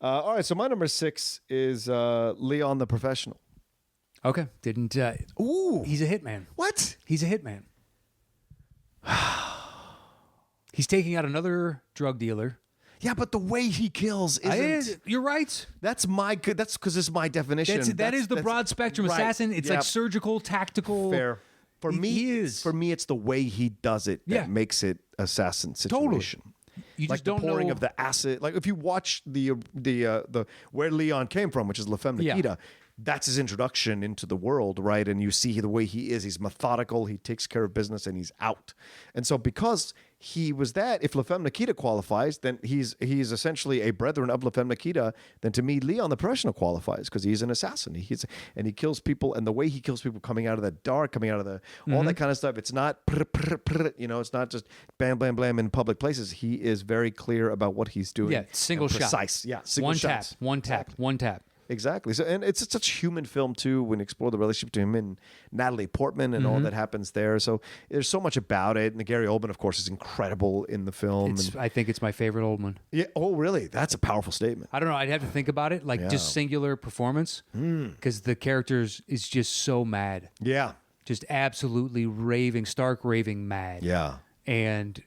All right. So my number 6 is Leon the Professional. Okay. Didn't. Ooh. He's a hitman. What? He's a hitman. He's taking out another drug dealer. Yeah, but the way he kills isn't. You're right. That's because it's my definition. That is the broad spectrum right. assassin. It's Yep. like surgical, tactical. Fair. For He is. For me, it's the way he does it that Yeah. makes it assassin situation. You Like just the don't pouring know of the acid. Like if you watch the where Leon came from, which is La Femme Nikita, that's his introduction into the world, right? And you see the way he is. He's methodical. He takes care of business, and he's out. And so because he was that, if La Femme Nikita qualifies, then he's essentially a brethren of La Femme Nikita. Then to me, Leon the Professional qualifies because he's an assassin. And he kills people, and the way he kills people, coming out of the dark, coming out of the all that kind of stuff. It's not it's not just bam, blam, blam in public places. He is very clear about what he's doing. Yeah, single and shot. precise. Yeah, single one shots. tap, one tap, one tap. Exactly. So, and it's such a human film too. When you explore the relationship between him and Natalie Portman and all that happens there. So there's so much about it. And Gary Oldman, of course, is incredible in the film. I think it's my favorite Oldman. Yeah. Oh, really? That's a powerful statement. I don't know. I'd have to think about it, like just singular performance, because the characters is just so mad, Yeah. just absolutely stark raving mad. Yeah. And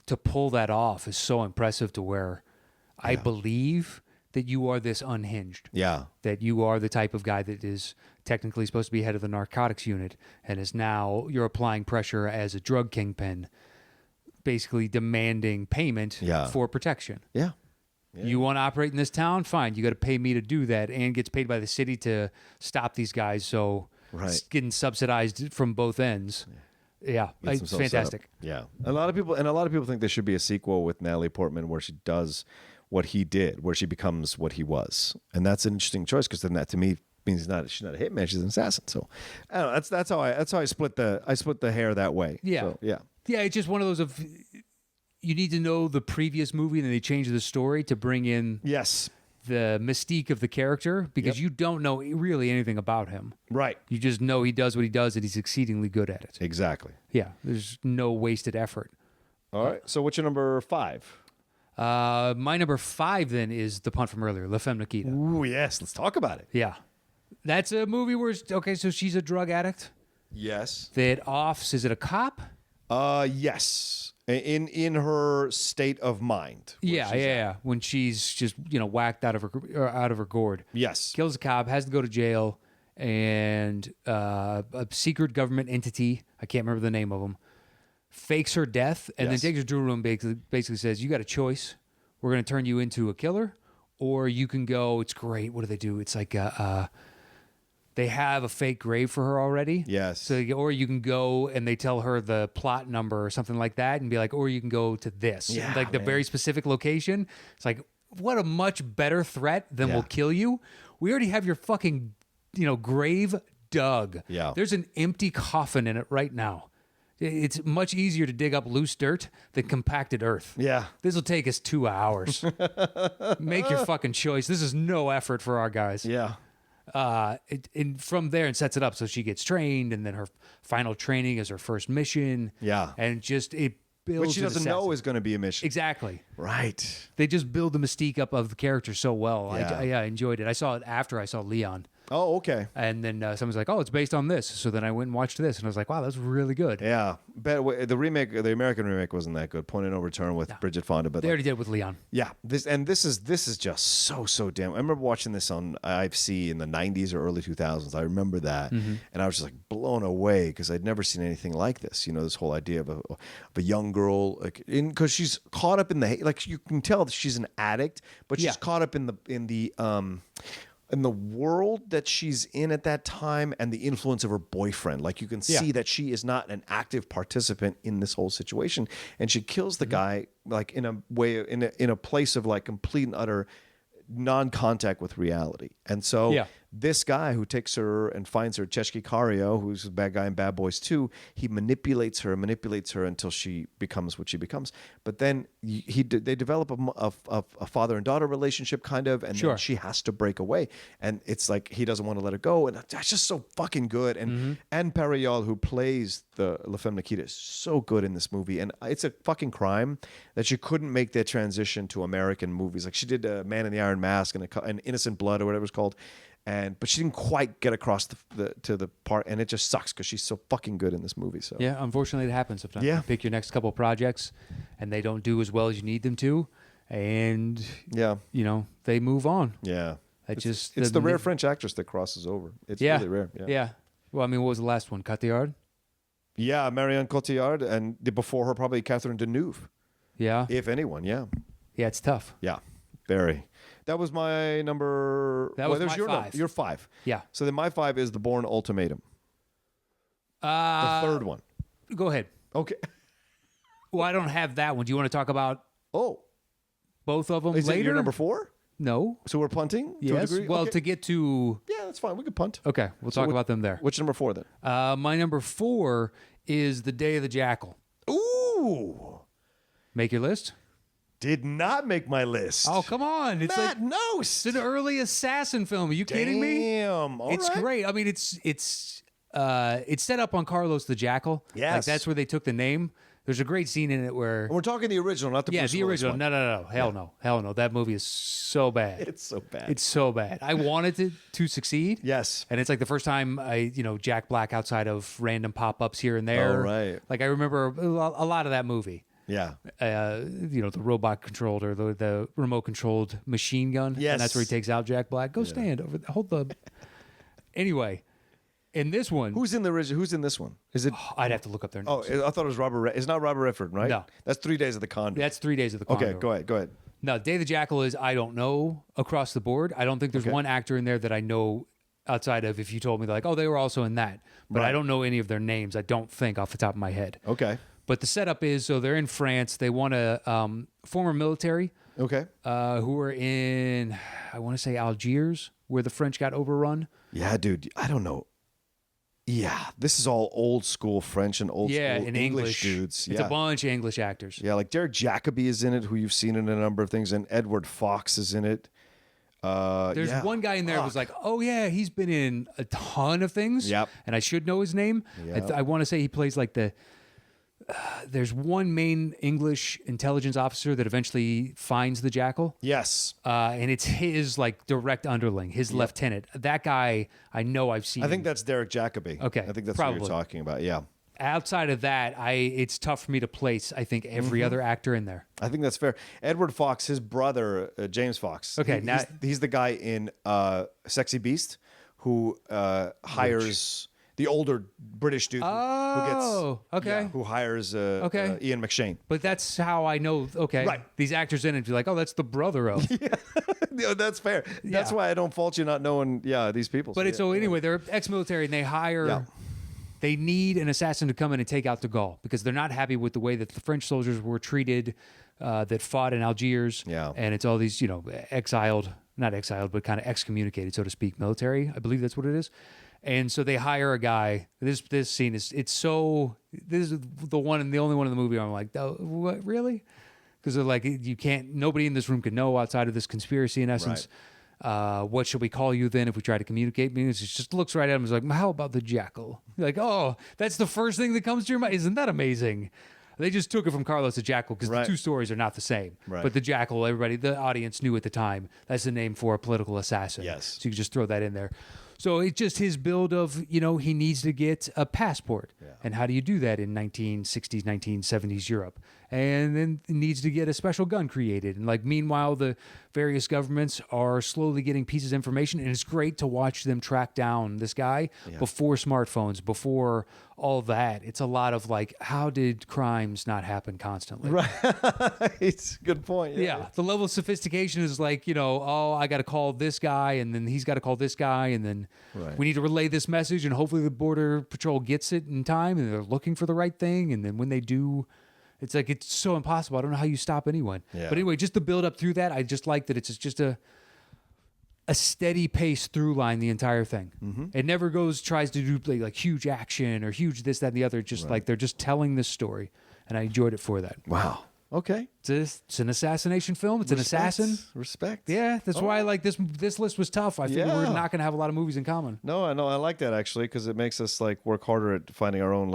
to pull that off is so impressive. To where I believe that you are this unhinged. Yeah. That you are the type of guy that is technically supposed to be head of the narcotics unit, and is now you're applying pressure as a drug kingpin, basically demanding payment for protection. Yeah. You want to operate in this town? Fine. You got to pay me to do that, and gets paid by the city to stop these guys. So it's getting subsidized from both ends. Yeah, Gets it's himself set up. fantastic. Yeah. A lot of people think there should be a sequel with Natalie Portman where she does what he did, where she becomes what he was. And that's an interesting choice because then that to me means she's not a hitman. She's an assassin. So I don't know. That's how I split the hair that way. Yeah. So, yeah. Yeah, it's just one of those of you need to know the previous movie and then they change the story to bring in Yes. the mystique of the character because you don't know really anything about him. Right. You just know he does what he does and he's exceedingly good at it. Exactly. Yeah, there's no wasted effort. All right. So what's your number 5? My number 5 then is the punt from earlier, La Femme Nikita. Ooh, yes. Let's talk about it. Yeah. That's a movie where, okay, so she's a drug addict Yes. that offs, is it a cop? Yes. In her state of mind. Yeah. When she's just, whacked out of her gourd. Yes. Kills a cop, has to go to jail, and a secret government entity, I can't remember the name of them, fakes her death and then takes her to a room, basically says, you got a choice. We're going to turn you into a killer, or you can go, it's great. What do? It's like they have a fake grave for her already. Yes. So, or you can go and they tell her the plot number or something like that and be like, or you can go to this. Yeah, like the very specific location. It's like, what a much better threat than will kill you. We already have your fucking, grave dug. Yeah. There's an empty coffin in it right now. It's much easier to dig up loose dirt than compacted earth. Yeah. This will take us 2 hours. Make your fucking choice. This is no effort for our guys. Yeah. And from there, and sets it up so she gets trained, and then her final training is her first mission. Yeah. And just it builds. Which she doesn't know is going to be a mission. Exactly. Right. They just build the mystique up of the character so well. Yeah. I enjoyed it. I saw it after I saw Leon. Oh, okay. And then someone's like, "Oh, it's based on this." So then I went and watched this, and I was like, "Wow, that's really good." Yeah. But the remake, the American remake, wasn't that good. Point of No Return with Bridget Fonda, but They already did with Leon. yeah, this is just so damn. I remember watching this on IFC in the 90s or early 2000s. I remember that, and I was just like blown away because I'd never seen anything like this. This whole idea of a young girl, like because she's caught up in you can tell that she's an addict, but she's caught up in the world that she's in at that time and the influence of her boyfriend. Like you can see that she is not an active participant in this whole situation. And she kills the guy like in a way, in a place of like complete and utter non-contact with reality. And so this guy who takes her and finds her, Cheshki Kario, who's a bad guy in Bad Boys 2, he manipulates her until she becomes what she becomes. But then they develop a father and daughter relationship kind of, and then she has to break away. And it's like he doesn't want to let her go. And that's just so fucking good. And Anne Perriol, who plays the La Femme Nikita, is so good in this movie. And it's a fucking that she couldn't make that transition to American movies. Like she did Man in the Iron Mask and Innocent Blood or whatever it's called. But she didn't quite get across to the part, and it just sucks because she's so fucking good in this movie. So yeah, unfortunately, it happens sometimes. Yeah. You pick your next couple projects, and they don't do as well as you need them to, and they move on. Yeah, It's the rare French actress that crosses over. It's really rare. Yeah. Well, I mean, what was the last one? Cotillard? Yeah, Marion Cotillard, and before her probably Catherine Deneuve. Yeah. If anyone, yeah. Yeah, it's tough. Yeah, very. That was my number. That was my your 5. Your 5. Yeah. So then my 5 is The Bourne Ultimatum. The third one. Go ahead. Okay. Well, I don't have that one. Do you want to talk about both of them Is later? it your number 4? No. So we're punting to a Yes. degree? Well, Okay. to get to... Yeah, that's fine. We could punt. Okay, we'll talk about them there. What's number 4 then? My number 4 is The Day of the Jackal. Ooh. Make your list? Did not make my list. Oh, come on. It's Matt like... Knost. It's an early assassin film. Are you kidding me? Damn. All It's right. great. I mean, it's set up on Carlos the Jackal. Yes. Like, that's where they took the name. There's a great scene in it where... And we're talking the original, not the Bruce the Willis original. one. No. Hell no. That movie is so bad. It's so bad. It's so bad. I wanted it to succeed. Yes. And it's like the first time Jack Black outside of random pop-ups here and there. Oh, right. Like I remember a lot of that movie. Yeah. The robot controlled or the remote controlled machine gun. Yes. And that's where he takes out Jack Black. Go stand over hold the Anyway, in this one, Who's in the original? Who's in this one? Is it? I'd have to look up their Oh, names. I thought it was Robert. It's not Robert Redford, right? No. That's 3 Days of the Condor. That's 3 Days of the Condor. Okay, go ahead. No, Day of the Jackal is I don't know across the board. I don't think there's one actor in there that I know outside of if you told me like, oh, they were also in that. But I don't know any of their names. I don't think off the top of my head. Okay. But the setup is so they're in France. They want a former military Okay. who were in I want to say Algiers where the French got overrun. Yeah, dude. I don't know. Yeah, this is all old school French and old school in English dudes. It's a bunch of English actors. Yeah, like Derek Jacobi is in it, who you've seen in a number of things, and Edward Fox is in it. There's one guy in there who was like, oh yeah, he's been in a ton of things. Yep. And I should know his name. Yep. I want to say he plays like there's one main English intelligence officer that eventually finds the Jackal. Yes. And it's his like direct underling, his lieutenant. That guy, I know I've seen. I think that's Derek Jacobi. Okay, I think that's probably what you're talking about. Yeah. Outside of that, it's tough for me to place, I think, every other actor in there. I think that's fair. Edward Fox, his brother, James Fox. Okay, he's the guy in Sexy Beast who hires the older British dude who hires Ian McShane. But that's how I know, these actors in it, you're like, oh, that's the brother of. Yeah, that's fair. That's why I don't fault you not knowing, these people. But anyway, they're ex-military and they hire... Yeah. They need an assassin to come in and take out de Gaulle because they're not happy with the way that the French soldiers were treated that fought in Algiers. Yeah. And it's all these, not exiled, but kind of excommunicated, so to speak, military. I believe that's what it is. And so they hire a guy. This scene this is the one and the only one in the movie where I'm like, oh, what, really? Because they're like, nobody in this room can know outside of this conspiracy in essence. Right. What should we call you then if we try to communicate? He just looks right at him and is like, how about the Jackal? You're like, oh, that's the first thing that comes to your mind. Isn't that amazing? They just took it from Carlos to Jackal because the two stories are not the same. Right. But the Jackal, the audience knew at the time, that's the name for a political assassin. Yes. So you can just throw that in there. So it's just his build of, he needs to get a passport. Yeah. And how do you do that in 1960s, 1970s Europe? And then it needs to get a special gun created. And meanwhile, the various governments are slowly getting pieces of information. And it's great to watch them track down this guy before smartphones, before all that. It's a lot of how did crimes not happen constantly? Right. It's a good point. Yeah. The level of sophistication is I got to call this guy and then he's got to call this guy. And then we need to relay this message and hopefully the Border Patrol gets it in time and they're looking for the right thing. And then when they do, it's it's so impossible. I don't know how you stop anyone. Yeah. But anyway, just the build up through that, I just like that it's just a steady pace through line the entire thing. Mm-hmm. It never tries to do huge action or huge this, that, and the other. Just they're just telling this story. And I enjoyed it for that. Wow. Okay. It's an assassination film. It's an assassin. Respect. Yeah, that's why this list was tough. I figured we're not going to have a lot of movies in common. No, I know. I like that actually because it makes us work harder at finding our own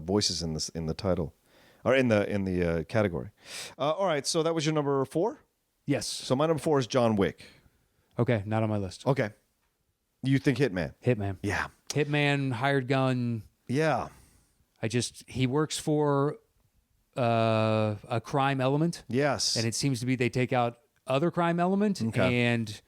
voices in the title. Or in the category. All right, so that was your number 4? Yes. So my number 4 is John Wick. Okay, not on my list. Okay. You think Hitman? Hitman. Yeah. Hitman, hired gun. Yeah. He works for a crime element. Yes. And it seems to be they take out other crime element and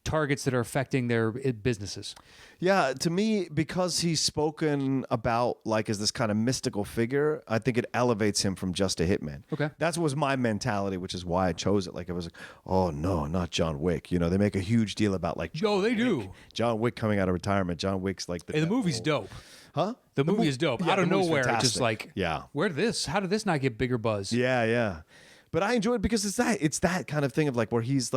targets that are affecting their businesses. Yeah, to me, because he's spoken about as this kind of mystical figure, I think it elevates him from just a hitman. Okay. That was my mentality, which is why I chose it. It was oh no, not John Wick. They make a huge deal about John Wick. Do. John Wick coming out of retirement. John Wick's and the movie's dope. Huh? The movie is dope. Yeah, out of nowhere, just how did this not get bigger buzz? Yeah. But I enjoy it because it's that kind of thing of where he's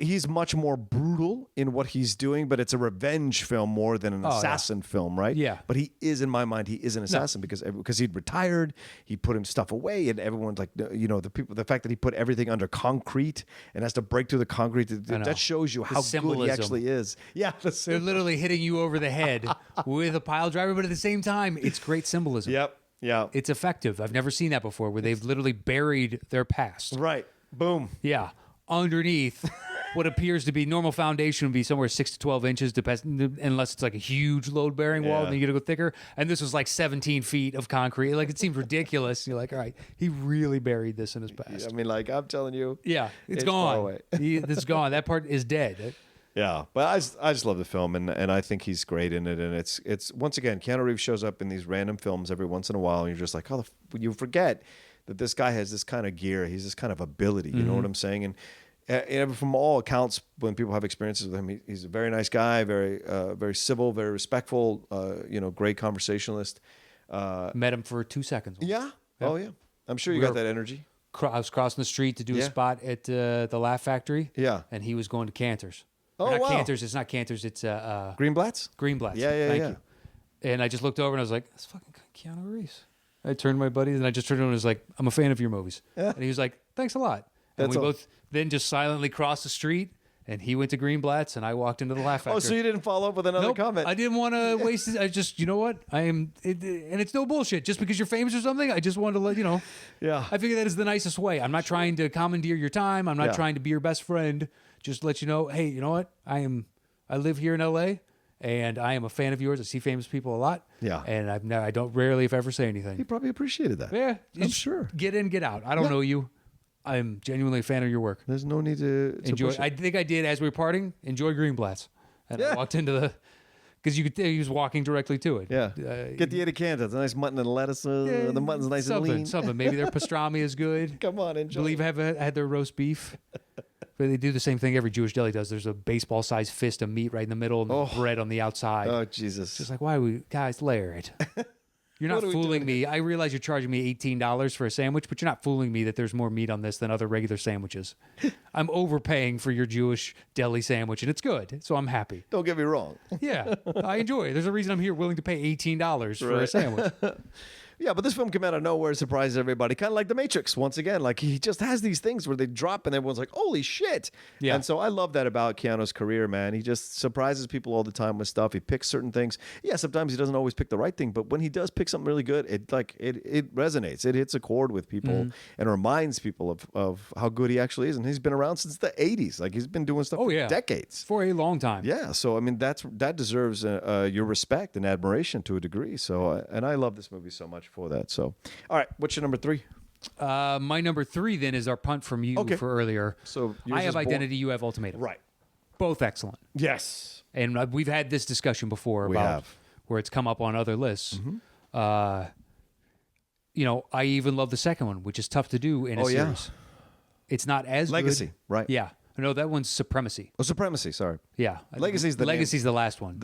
he's much more brutal in what he's doing, but it's a revenge film more than an assassin film, right? Yeah. But he is, in my mind, he is an assassin because he'd retired, he put his stuff away, and everyone's the fact that he put everything under concrete and has to break through the concrete, that shows you how good he actually is. Yeah. They're literally hitting you over the head with a pile driver, but at the same time, it's great symbolism. Yep. Yeah. It's effective. I've never seen that before where they've literally buried their past. Right. Boom. Yeah. Underneath what appears to be normal foundation would be somewhere 6 to 12 inches, unless it's a huge load bearing wall, and then you got to go thicker. And this was 17 feet of concrete. It seemed ridiculous. You're all right, he really buried this in his past. I mean, I'm telling you. Yeah, it's gone. It's gone. That part is dead. Yeah, but I just love the film, and I think he's great in it. And it's once again, Keanu Reeves shows up in these random films every once in a while, and you're just you forget that this guy has this kind of gear. He's this kind of ability. You know what I'm saying? And from all accounts, when people have experiences with him, he's a very nice guy, very very civil, very respectful. Great conversationalist. Met him for 2 seconds. Yeah. Oh yeah. I'm sure you got that energy. I was crossing the street to do a spot at the Laugh Factory. Yeah. And he was going to Cantor's. Oh, not wow. Cantor's. It's not Cantor's. It's Greenblatt's? Greenblatt's. Yeah. Thank you. And I just looked over and I was like, that's fucking Keanu Reeves. I turned to my buddies and I just turned to him and was like, I'm a fan of your movies. Yeah. And he was like, thanks a lot. And That's we all. both then just silently crossed the street and he went to Greenblatt's and I walked into the Laugh Factory. Oh, so you didn't follow up with another Nope, comment? I didn't want to waste it. I just, you know what? And it's no bullshit. Just because you're famous or something, I just wanted to let you know. Yeah. I figure that is the nicest way. I'm not trying to commandeer your time. I'm not trying to be your best friend. Just let you know, hey, you know what? I live here in LA and I am a fan of yours. I see famous people a lot. Yeah. And I don't rarely, if ever, say He anything. probably appreciated that. Yeah. I'm sure. Get in, get out. I don't know you. I'm genuinely a fan of your work. There's no need to Enjoy. push it. I think I did as we were parting. Enjoy Greenblatt's. And I walked into the, because you could tell he was walking directly to it. Yeah. Get the Eddie It's a nice mutton and lettuce. The mutton's nice and lean. Something. Maybe their pastrami is good. Come on, I enjoy. believe I have had their roast beef. But they do the same thing every Jewish deli does. There's a baseball-sized fist of meat right in the middle and bread on the outside. Oh, Jesus. Just like, why guys, layer it. You're not fooling me. I realize you're charging me $18 for a sandwich, but you're not fooling me that there's more meat on this than other regular sandwiches. I'm overpaying for your Jewish deli sandwich, and it's good, so I'm happy. Don't get me wrong. Yeah, I enjoy it. There's a reason I'm here willing to pay $18 for a sandwich. Yeah, but this film came out of nowhere, surprises everybody. Kind of like The Matrix, once again. Like, he just has these things where they drop and everyone's like, holy shit. Yeah. And so I love that about Keanu's career, man. He just surprises people all the time with stuff. He picks certain things. Yeah, sometimes he doesn't always pick the right thing, but when he does pick something really good, it resonates. It hits a chord with people and reminds people of how good he actually is. And he's been around since the 80s. Like, he's been doing stuff for decades. For a long time. Yeah, so I mean that deserves your respect and admiration to a degree. So and I love this movie so much for that. So, all right, what's your number 3? My number 3 then is our punt from you for earlier. So I yours have is Identity, you have Ultimatum. Right. Both excellent. Yes. And we've had this discussion before about where it's come up on other lists. I even love the second one, which is tough to do in a series. It's not as Legacy, good. right? Yeah. No, that one's Supremacy. Oh, Supremacy. Sorry. Yeah. Legacy's the the last one.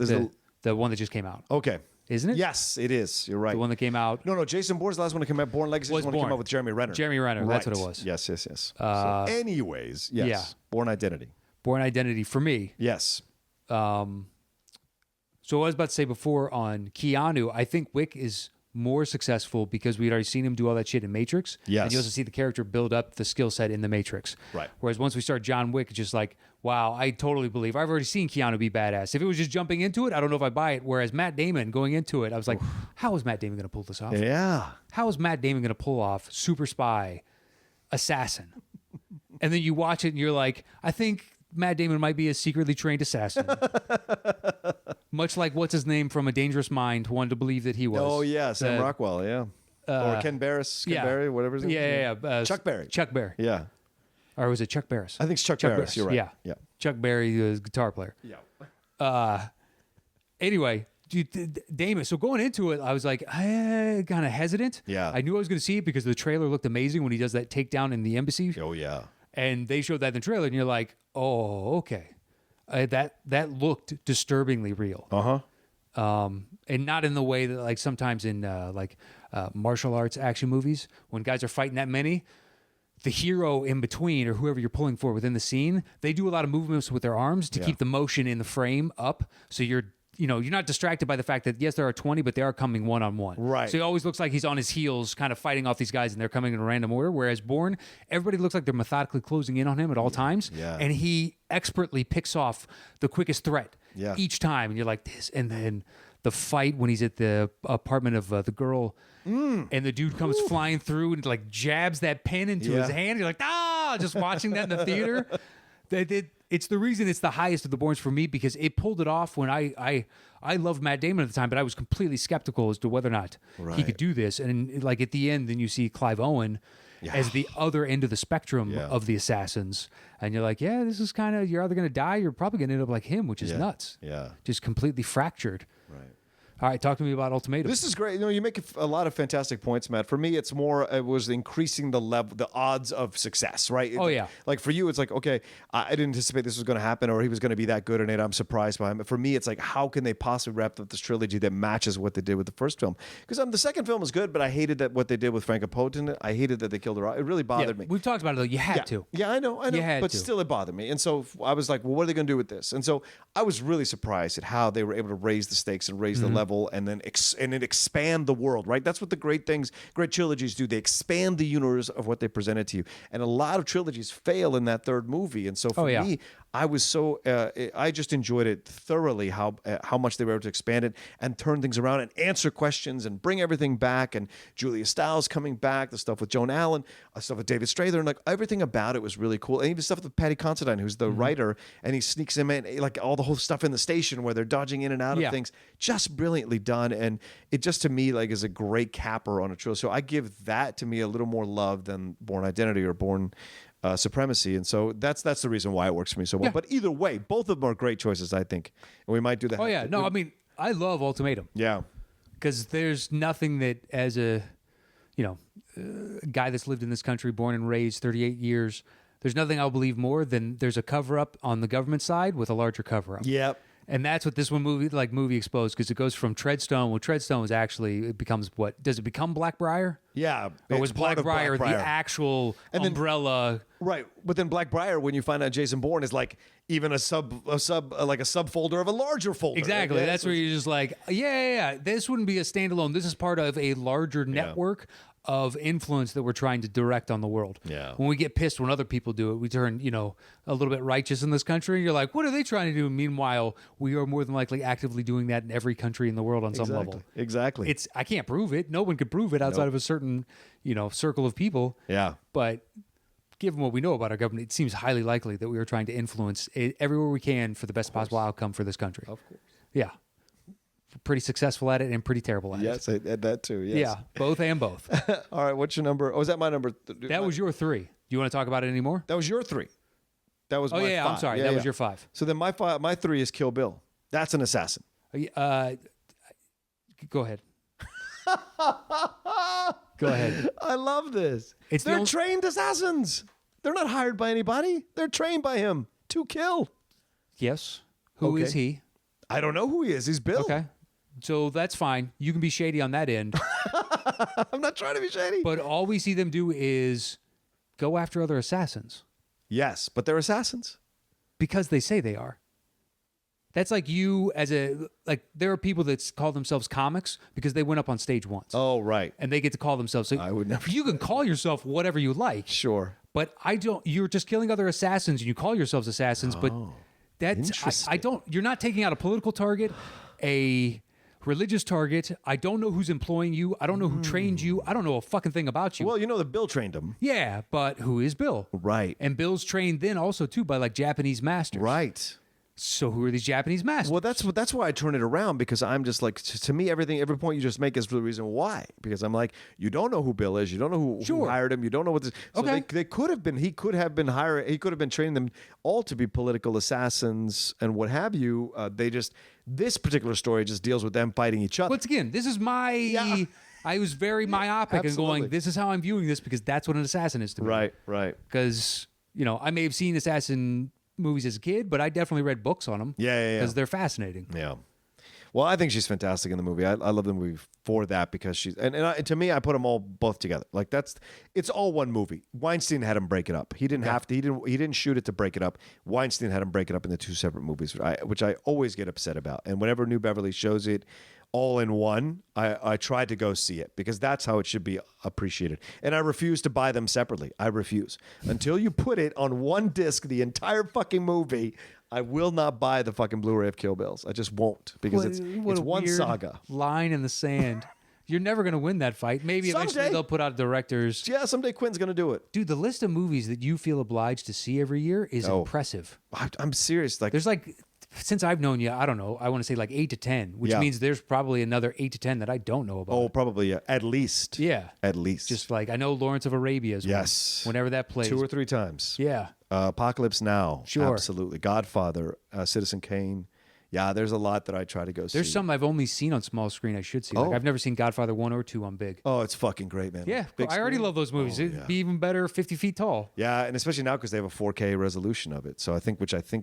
The one that just came out. Okay. Isn't it? Yes, it is. You're right. The one that came out. No, Jason Bourne's the last one that came out. Born Legacy is the one that came out with Jeremy Renner. Jeremy Renner. Right. That's what it was. Yes. So anyways, yes. Yeah. Born Identity. Born Identity for me. Yes. So I was about to say before on Keanu, I think Wick is more successful because we'd already seen him do all that shit in Matrix. Yes. And you also see the character build up the skill set in the Matrix. Right. Whereas once we start John Wick, it's just like, wow, I totally believe. I've already seen Keanu be badass. If it was just jumping into it, I don't know if I buy it. Whereas Matt Damon going into it, I was like, how is Matt Damon going to pull this off? Yeah. How is Matt Damon going to pull off super spy, assassin? And then you watch it and you're like, I think Matt Damon might be a secretly trained assassin. Much like what's his name from A Dangerous Mind wanted to believe that he was. Oh, yeah. Sam Rockwell, yeah. Or Ken Barris, Barry, whatever his name is. Yeah. Chuck Berry. Chuck Berry. Yeah. Or was it Chuck Barris? I think it's Chuck Barris. You're right. Yeah. Chuck Berry, the guitar player. Yeah. Anyway, Damon. So going into it, I was like, kind of hesitant. Yeah. I knew I was going to see it because the trailer looked amazing when he does that takedown in the embassy. Oh, yeah. And they showed that in the trailer, and you're like, oh, okay. That looked disturbingly real. And not in the way that, like, sometimes in martial arts action movies, when guys are fighting that many, the hero in between or whoever you're pulling for within the scene, they do a lot of movements with their arms to keep the motion in the frame up. So you're not distracted by the fact that, yes, there are 20, but they are coming one-on-one. Right. So he always looks like he's on his heels kind of fighting off these guys, and they're coming in a random order. Whereas Bourne, everybody looks like they're methodically closing in on him at all times. Yeah. And he expertly picks off the quickest threat each time. And you're like, this. And then the fight when he's at the apartment of the girl, and the dude comes flying through and like jabs that pen into his hand. You're like, just watching that in the theater. It's the reason it's the highest of the Bournes for me, because it pulled it off when I loved Matt Damon at the time, but I was completely skeptical as to whether or not he could do this. And like at the end, then you see Clive Owen as the other end of the spectrum of the assassins. And you're like, this is kind of, you're either going to die, you're probably going to end up like him, which is nuts. Yeah. Just completely fractured. Right. All right, talk to me about Ultimatum. This is great. You make a lot of fantastic points, Matt. For me, it was increasing the level, the odds of success, right? Yeah. Like for you, it's like, okay, I didn't anticipate this was going to happen, or he was going to be that good in it. I'm surprised by him. But for me, it's like, how can they possibly wrap up this trilogy that matches what they did with the first film? Because the second film was good, but I hated that what they did with Franca Potent. I hated that they killed her. It really bothered me. We've talked about it though. You had to. Yeah, I know. You had but to. still, it bothered me. And so I was like, well, what are they going to do with this? And so I was really surprised at how they were able to raise the stakes and raise the level, and then expand the world, right? That's what the great trilogies do. They expand the universe of what they presented to you. And a lot of trilogies fail in that third movie. And so for me, I was I just enjoyed it thoroughly, how much they were able to expand it and turn things around and answer questions and bring everything back. And Julia Stiles coming back, the stuff with Joan Allen, stuff with David Strather, and like everything about it was really cool. And even stuff with Patty Considine, who's the writer, and he sneaks him in, like all the whole stuff in the station where they're dodging in and out of things, just brilliantly done. And it just to me like is a great capper on a trilogy. So I give that to me a little more love than Born Identity or Born Supremacy, and so that's the reason why it works for me so well. But either way, both of them are great choices, I think, and we might do that. Oh yeah, no, I mean, I love Ultimatum. Yeah, because there's nothing that, as a guy that's lived in this country, born and raised 38 years, there's nothing I'll believe more than there's a cover up on the government side with a larger cover up. Yep. And that's what this movie exposed, because it goes from Treadstone. Well, Treadstone was actually, it becomes what? Does it become Blackbriar? Yeah. Or was Blackbriar the actual umbrella? Right. But then Blackbriar, when you find out Jason Bourne is like even a subfolder of a larger folder. Exactly. Yeah, that's where you're just like, yeah. This wouldn't be a standalone. This is part of a larger network of influence that we're trying to direct on the world. Yeah. When we get pissed when other people do it, we turn, a little bit righteous in this country. You're like, what are they trying to do? Meanwhile, we are more than likely actively doing that in every country in the world on some level. Exactly. I can't prove it. No one could prove it outside of a certain, circle of people. Yeah. But given what we know about our government, it seems highly likely that we are trying to influence it everywhere we can for the best possible outcome for this country. Of course. Yeah. Pretty successful at it and pretty terrible at it. Yes, that too. Yes. Yeah, both and both. All right, what's your number? Oh, is that my number? That was your 3. Do you want to talk about it anymore? That was your 3. That was my 5. I'm sorry. That was your 5. So then my 3 is Kill Bill. That's an assassin. Go ahead. Go ahead. I love this. They're trained assassins. They're not hired by anybody. They're trained by him to kill. Yes. Who is he? I don't know who he is. He's Bill. Okay. So that's fine. You can be shady on that end. I'm not trying to be shady. But all we see them do is go after other assassins. Yes, but they're assassins. Because they say they are. That's like you there are people that call themselves comics because they went up on stage once. Oh, right. And they get to call themselves. So I would never. You can call yourself whatever you like. Sure. But you're just killing other assassins and you call yourselves assassins, but interesting. I don't, you're not taking out a political target, a religious target. I don't know who's employing you. I don't know who trained you. I don't know a fucking thing about you. Well, that Bill trained him. Yeah, but who is Bill? Right. And Bill's trained then also too by like Japanese masters. Right. So who are these Japanese masters? Well, that's why I turn it around, because I'm just like, to me, every point you just make is the reason why. Because I'm like, you don't know who Bill is, you don't know who hired him, you don't know what this. So they could have been. He could have been training them all to be political assassins and what have you. This particular story just deals with them fighting each other. Once again, this is my. Yeah. I was very myopic and going, this is how I'm viewing this, because that's what an assassin is to me. Right. Because I may have seen assassin movies as a kid, but I definitely read books on them. Yeah. Because they're fascinating. Yeah. Well, I think she's fantastic in the movie. I love the movie for that, because she's and to me, I put them all both together. Like it's all one movie. Weinstein had him break it up. He didn't have to. He didn't shoot it to break it up. Weinstein had him break it up into 2 separate movies, which I always get upset about. And whenever New Beverly shows it all in one, I try to go see it, because that's how it should be appreciated. And I refuse to buy them separately. I refuse. Until you put it on one disc, the entire fucking movie, I will not buy the fucking Blu-ray of Kill Bills. I just won't, because it's one saga. Line in the sand. You're never going to win that fight. Maybe eventually they'll put out directors. Yeah, someday Quinn's going to do it. Dude, the list of movies that you feel obliged to see every year is impressive. I'm serious. There's since I've known you, I don't know, I want to say 8 to 10, which means there's probably another 8 to 10 that I don't know about. Oh, probably, yeah. At least. Yeah. At least. Just I know Lawrence of Arabia is yes. Whenever that plays. 2 or 3 times. Yeah. Apocalypse Now. Sure. Absolutely. Godfather, Citizen Kane. Yeah, there's a lot that I try to go see. There's some I've only seen on small screen I should see. Like I've never seen Godfather 1 or 2 on big. Oh, it's fucking great, man. Yeah, Big I already screen. love those movies. It'd be even better 50 feet tall. Yeah, and especially now because they have a 4K resolution of it. So I think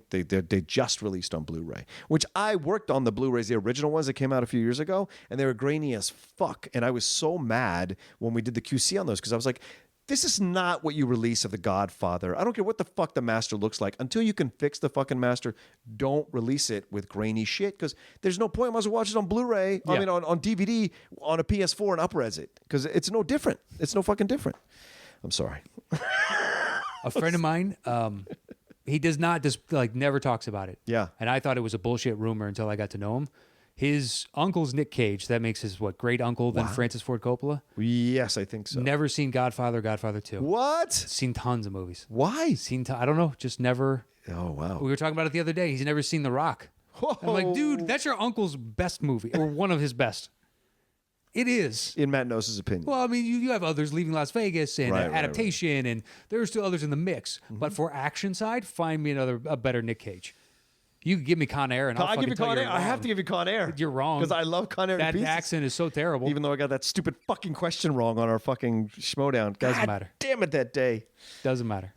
they just released on Blu-ray, which I worked on the Blu-rays, the original ones that came out a few years ago, and they were grainy as fuck. And I was so mad when we did the QC on those because I was like, this is not what you release of The Godfather. I don't care what the fuck the master looks like. Until you can fix the fucking master, don't release it with grainy shit because there's no point. I might as well watch it on Blu-ray, I mean on DVD, on a PS4 and up-res it because it's no different. It's no fucking different. I'm sorry. A friend of mine, he does not just never talks about it. Yeah. And I thought it was a bullshit rumor until I got to know him. His uncle's Nick Cage. That makes his great uncle than Francis Ford Coppola. Yes, I think so. Never seen Godfather, Godfather 2. What? Seen tons of movies. Why? I don't know, just never. Oh, wow. We were talking about it the other day. He's never seen The Rock. I'm like, dude, that's your uncle's best movie, or one of his best. It is. In Matt Knost's opinion. Well, I mean, you have others, Leaving Las Vegas and Right. Adaptation, and there's still others in the mix. But for action side, find me a better Nick Cage. You can give me Con Air, and I'll give fucking you tell Con you Air. I have to give you Con Air. You're wrong. Because I love Con Air. That to pieces. accent is so terrible. Even though I got that stupid fucking question wrong on our fucking Schmodown. Doesn't God matter. Damn it, that day. Doesn't matter.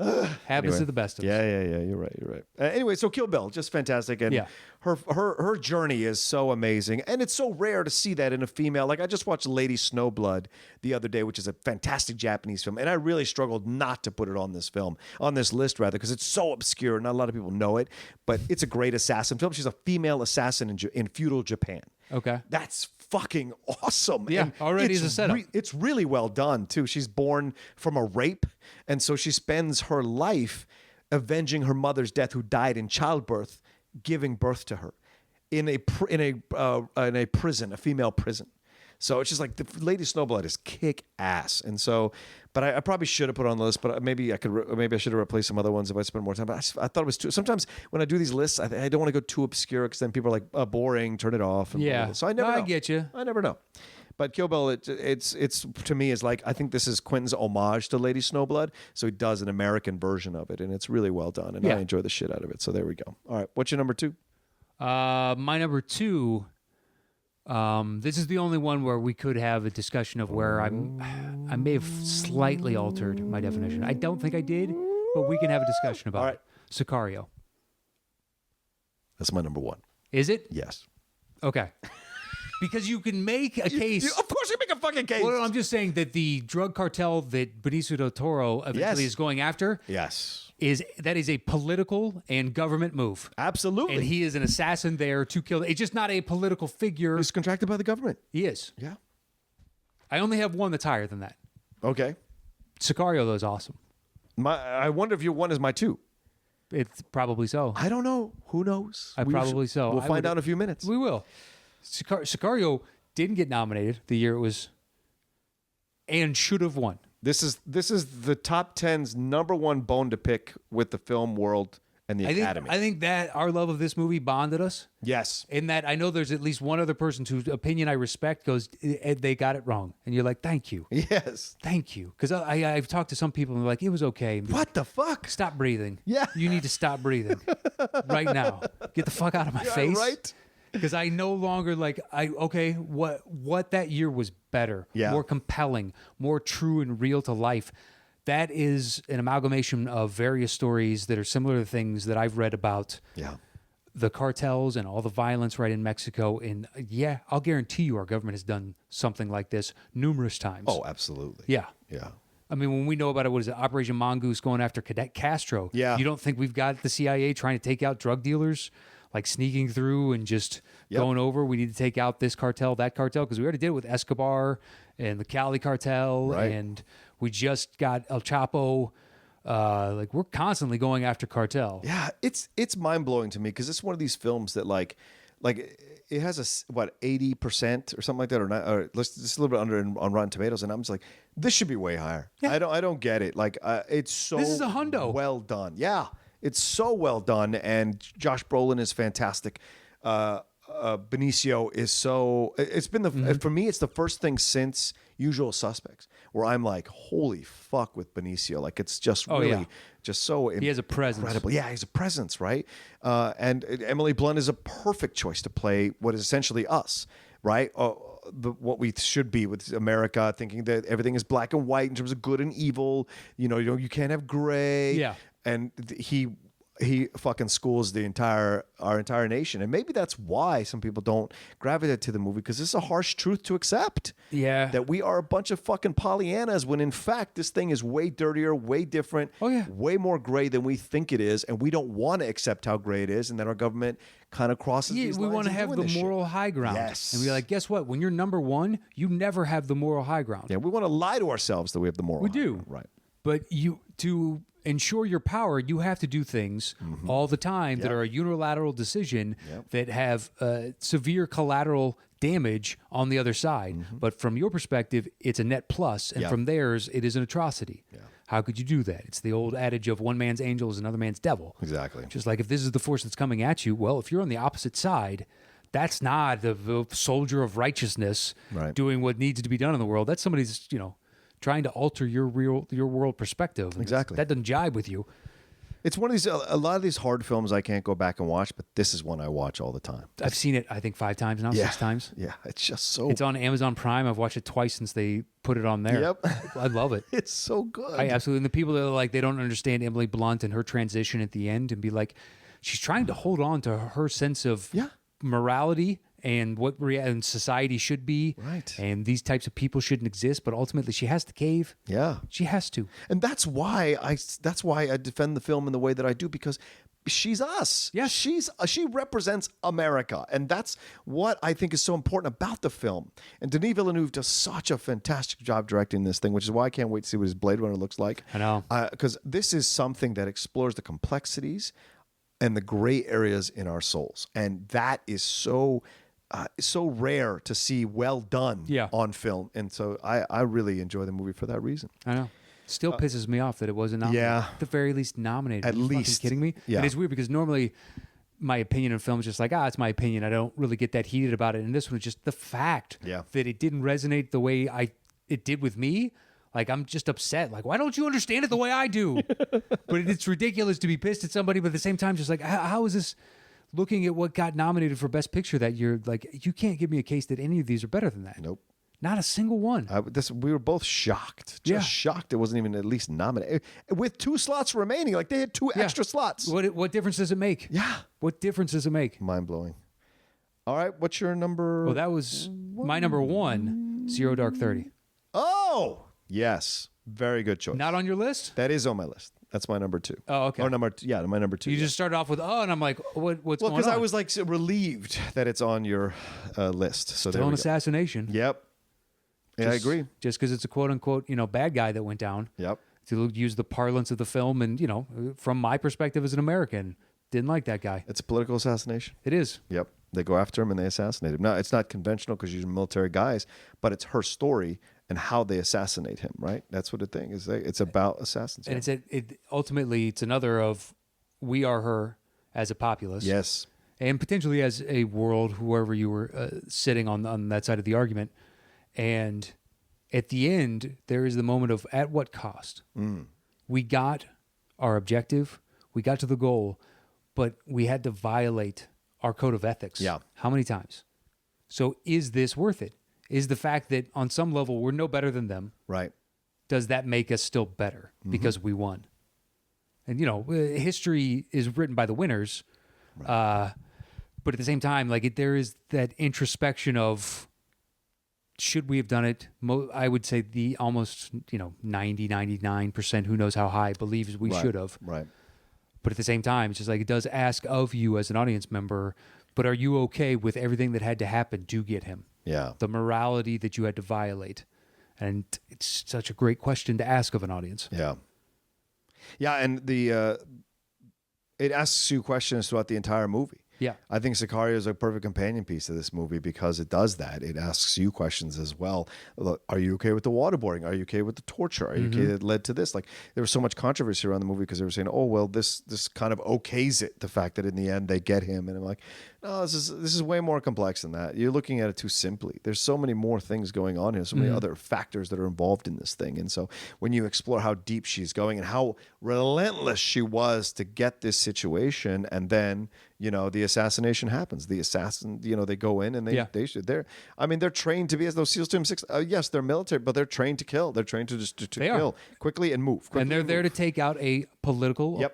Happens to the best of us. Yeah. You're right. Anyway, so Kill Bill, just fantastic, and her journey is so amazing, and it's so rare to see that in a female. Like I just watched Lady Snowblood the other day, which is a fantastic Japanese film, and I really struggled not to put it on this list rather, because it's so obscure. Not a lot of people know it, but it's a great assassin film. She's a female assassin in feudal Japan. Okay. That's fucking awesome. Yeah, And already it's is a setup. It's really well done, too. She's born from a rape, and so she spends her life avenging her mother's death, who died in childbirth, giving birth to her in a prison, a female prison. So it's just like the Lady Snowblood is kick ass, and so. But I probably should have put it on the list, but maybe I should have replaced some other ones if I spent more time. But I thought it was too. Sometimes when I do these lists, I don't want to go too obscure because then people are like, boring, turn it off. And Yeah. so I never know. I get you. I never know. But Kill Bill, it's to me is like, I think this is Quentin's homage to Lady Snowblood. So he does an American version of it, and it's really well done, and I enjoy the shit out of it. So there we go. All right, what's your number 2? My number 2. This is the only one where we could have a discussion of where I may have slightly altered my definition. I don't think I did, but we can have a discussion about it. Sicario. That's my number 1. Is it? Yes. Okay. Because you can make a case. Of course you make a fucking case. Well, I'm just saying that the drug cartel that Benicio del Toro eventually is going after is a political and government move. Absolutely. And he is an assassin there to kill. It's just not a political figure. He's contracted by the government. He is. Yeah. I only have one that's higher than that. Okay. Sicario, though, is awesome. I wonder if your 1 is my 2. It's probably so. I don't know. Who knows? Probably so. We'll find out in a few minutes. We will. Sicario didn't get nominated the year it was, and should have won. This is the top 10's number 1 bone to pick with the film world and the Academy. I think that our love of this movie bonded us. Yes. In that I know there's at least one other person whose opinion I respect goes, they got it wrong. And you're like, thank you. Yes. Thank you. Because I've talked to some people and they're like, it was okay. What the fuck? Stop breathing. Yeah. You need to stop breathing right now. Get the fuck out of my face. Right? Because I no longer what that year was better, more compelling, more true and real to life. That is an amalgamation of various stories that are similar to things that I've read about the cartels and all the violence right in Mexico. And I'll guarantee you our government has done something like this numerous times. Oh, absolutely. Yeah. Yeah. I mean, when we know about it, what is it, Operation Mongoose going after Cadet Castro? Yeah. You don't think we've got the CIA trying to take out drug dealers? Like sneaking through and just going over. We need to take out this cartel, that cartel, because we already did it with Escobar and the Cali cartel, and we just got El Chapo. We're constantly going after cartel. Yeah, it's mind blowing to me because it's one of these films that like it has 80% or something like that, or just a little bit under on Rotten Tomatoes, and I'm just like, this should be way higher. Yeah. I don't get it. Like it's so this is a hundo. Well done. Yeah. It's so well done, and Josh Brolin is fantastic. Benicio is so. It's been for me. It's the first thing since Usual Suspects where I'm like, holy fuck with Benicio. Like, it's just really just so he has a presence. Incredible. Yeah, he's a presence, right? And Emily Blunt is a perfect choice to play what is essentially us, right? What we should be with America, thinking that everything is black and white in terms of good and evil. You can't have gray. Yeah. And he fucking schools our entire nation, and maybe that's why some people don't gravitate to the movie, because it's a harsh truth to accept. Yeah, that we are a bunch of fucking Pollyannas, when in fact this thing is way dirtier, way different, way more gray than we think it is, and we don't want to accept how gray it is, and then our government kind of crosses these lines. We want to have the moral high ground. Yes, and be like, guess what? When you're number one, you never have the moral high ground. Yeah, we want to lie to ourselves that we have the moral. We do, ground. Right? But to ensure your power, you have to do things all the time that are a unilateral decision that have severe collateral damage on the other side. But from your perspective, it's a net plus, and from theirs, it is an atrocity. How could you do that? It's the old adage of one man's angel is another man's devil. Exactly. Just like if this is the force that's coming at you, well, if you're on the opposite side, that's not the soldier of righteousness doing what needs to be done in the world. That's somebody's, trying to alter your world perspective. Exactly. That doesn't jibe with you. It's one of these, a lot of these hard films I can't go back and watch, but this is one I watch all the time. I've seen it, I think, 5 times now, 6 times. Yeah, it's just so... It's on Amazon Prime. I've watched it twice since they put it on there. Yep. I love it. It's so good. I absolutely. And the people that are like, they don't understand Emily Blunt and her transition at the end, and be like, she's trying to hold on to her sense of morality and what and society should be, right? And these types of people shouldn't exist, but ultimately she has to cave. Yeah, she has to, and that's why I defend the film in the way that I do, because she's us. Yeah, she represents America, and that's what I think is so important about the film. And Denis Villeneuve does such a fantastic job directing this thing, which is why I can't wait to see what his Blade Runner looks like. I know, because this is something that explores the complexities and the gray areas in our souls, and that is so rare to see well done on film. And so I really enjoy the movie for that reason. I know. Still pisses me off that it wasn't nominated. Yeah. At the very least nominated. At least. Fucking kidding me? Yeah. And it's weird because normally my opinion of film is just like, it's my opinion. I don't really get that heated about it. And this one is just the fact that it didn't resonate the way it did with me. Like, I'm just upset. Like, why don't you understand it the way I do? But it's ridiculous to be pissed at somebody, but at the same time, just like, how is this... Looking at what got nominated for Best Picture that year, like, you can't give me a case that any of these are better than that. Nope. Not a single one. We were both shocked. Just shocked it wasn't even at least nominated. With 2 slots remaining. Like, they had 2 extra slots. What difference does it make? Yeah. What difference does it make? Mind-blowing. All right, what's your number? Well, that was my number 1, Zero Dark 30. Oh, yes. Very good choice. Not on your list? That is on my list. That's my number 2. Oh, okay. Or my number 2. You just started off with, and I'm like, what's going on? Well, because I was like relieved that it's on your list. So Still an assassination. Yep. Yeah, I agree. Just because it's a quote unquote, bad guy that went down. Yep. To use the parlance of the film, and from my perspective as an American, didn't like that guy. It's a political assassination. It is. Yep. They go after him and they assassinate him. Now, it's not conventional because you're military guys, but it's her story and how they assassinate him, right? That's what the thing is. It's about assassins. And ultimately, it's another of we are her as a populace. Yes. And potentially as a world, whoever you were sitting on that side of the argument. And at the end, there is the moment of at what cost? We got our objective. We got to the goal, but we had to violate our code of ethics. Yeah. How many times? So is this worth it? Is the fact that on some level we're no better than them, right? Does that make us still better because we won? And history is written by the winners, right. But at the same time, like there is that introspection of should we have done it? I would say the almost 99%, who knows how high, believes we should have. Right. But at the same time, it's just like it does ask of you as an audience member, but are you okay with everything that had to happen to get him? Yeah. The morality that you had to violate. And it's such a great question to ask of an audience. Yeah. Yeah, and it asks you questions throughout the entire movie. Yeah. I think Sicario is a perfect companion piece to this movie because it does that. It asks you questions as well. Look, are you okay with the waterboarding? Are you okay with the torture? Are you okay that led to this? Like, there was so much controversy around the movie because they were saying, oh, well, this kind of okays it, the fact that in the end they get him. And I'm like, No, this is way more complex than that. You're looking at it too simply. There's so many more things going on here, so many other factors that are involved in this thing. And so when you explore how deep she's going and how relentless she was to get this situation, and then, the assassination happens. The assassin, they go in and they're trained to be as those SEALs Team 6. Yes, they're military, but they're trained to kill. They're trained to just to kill quickly and move. And they're there to take out a political,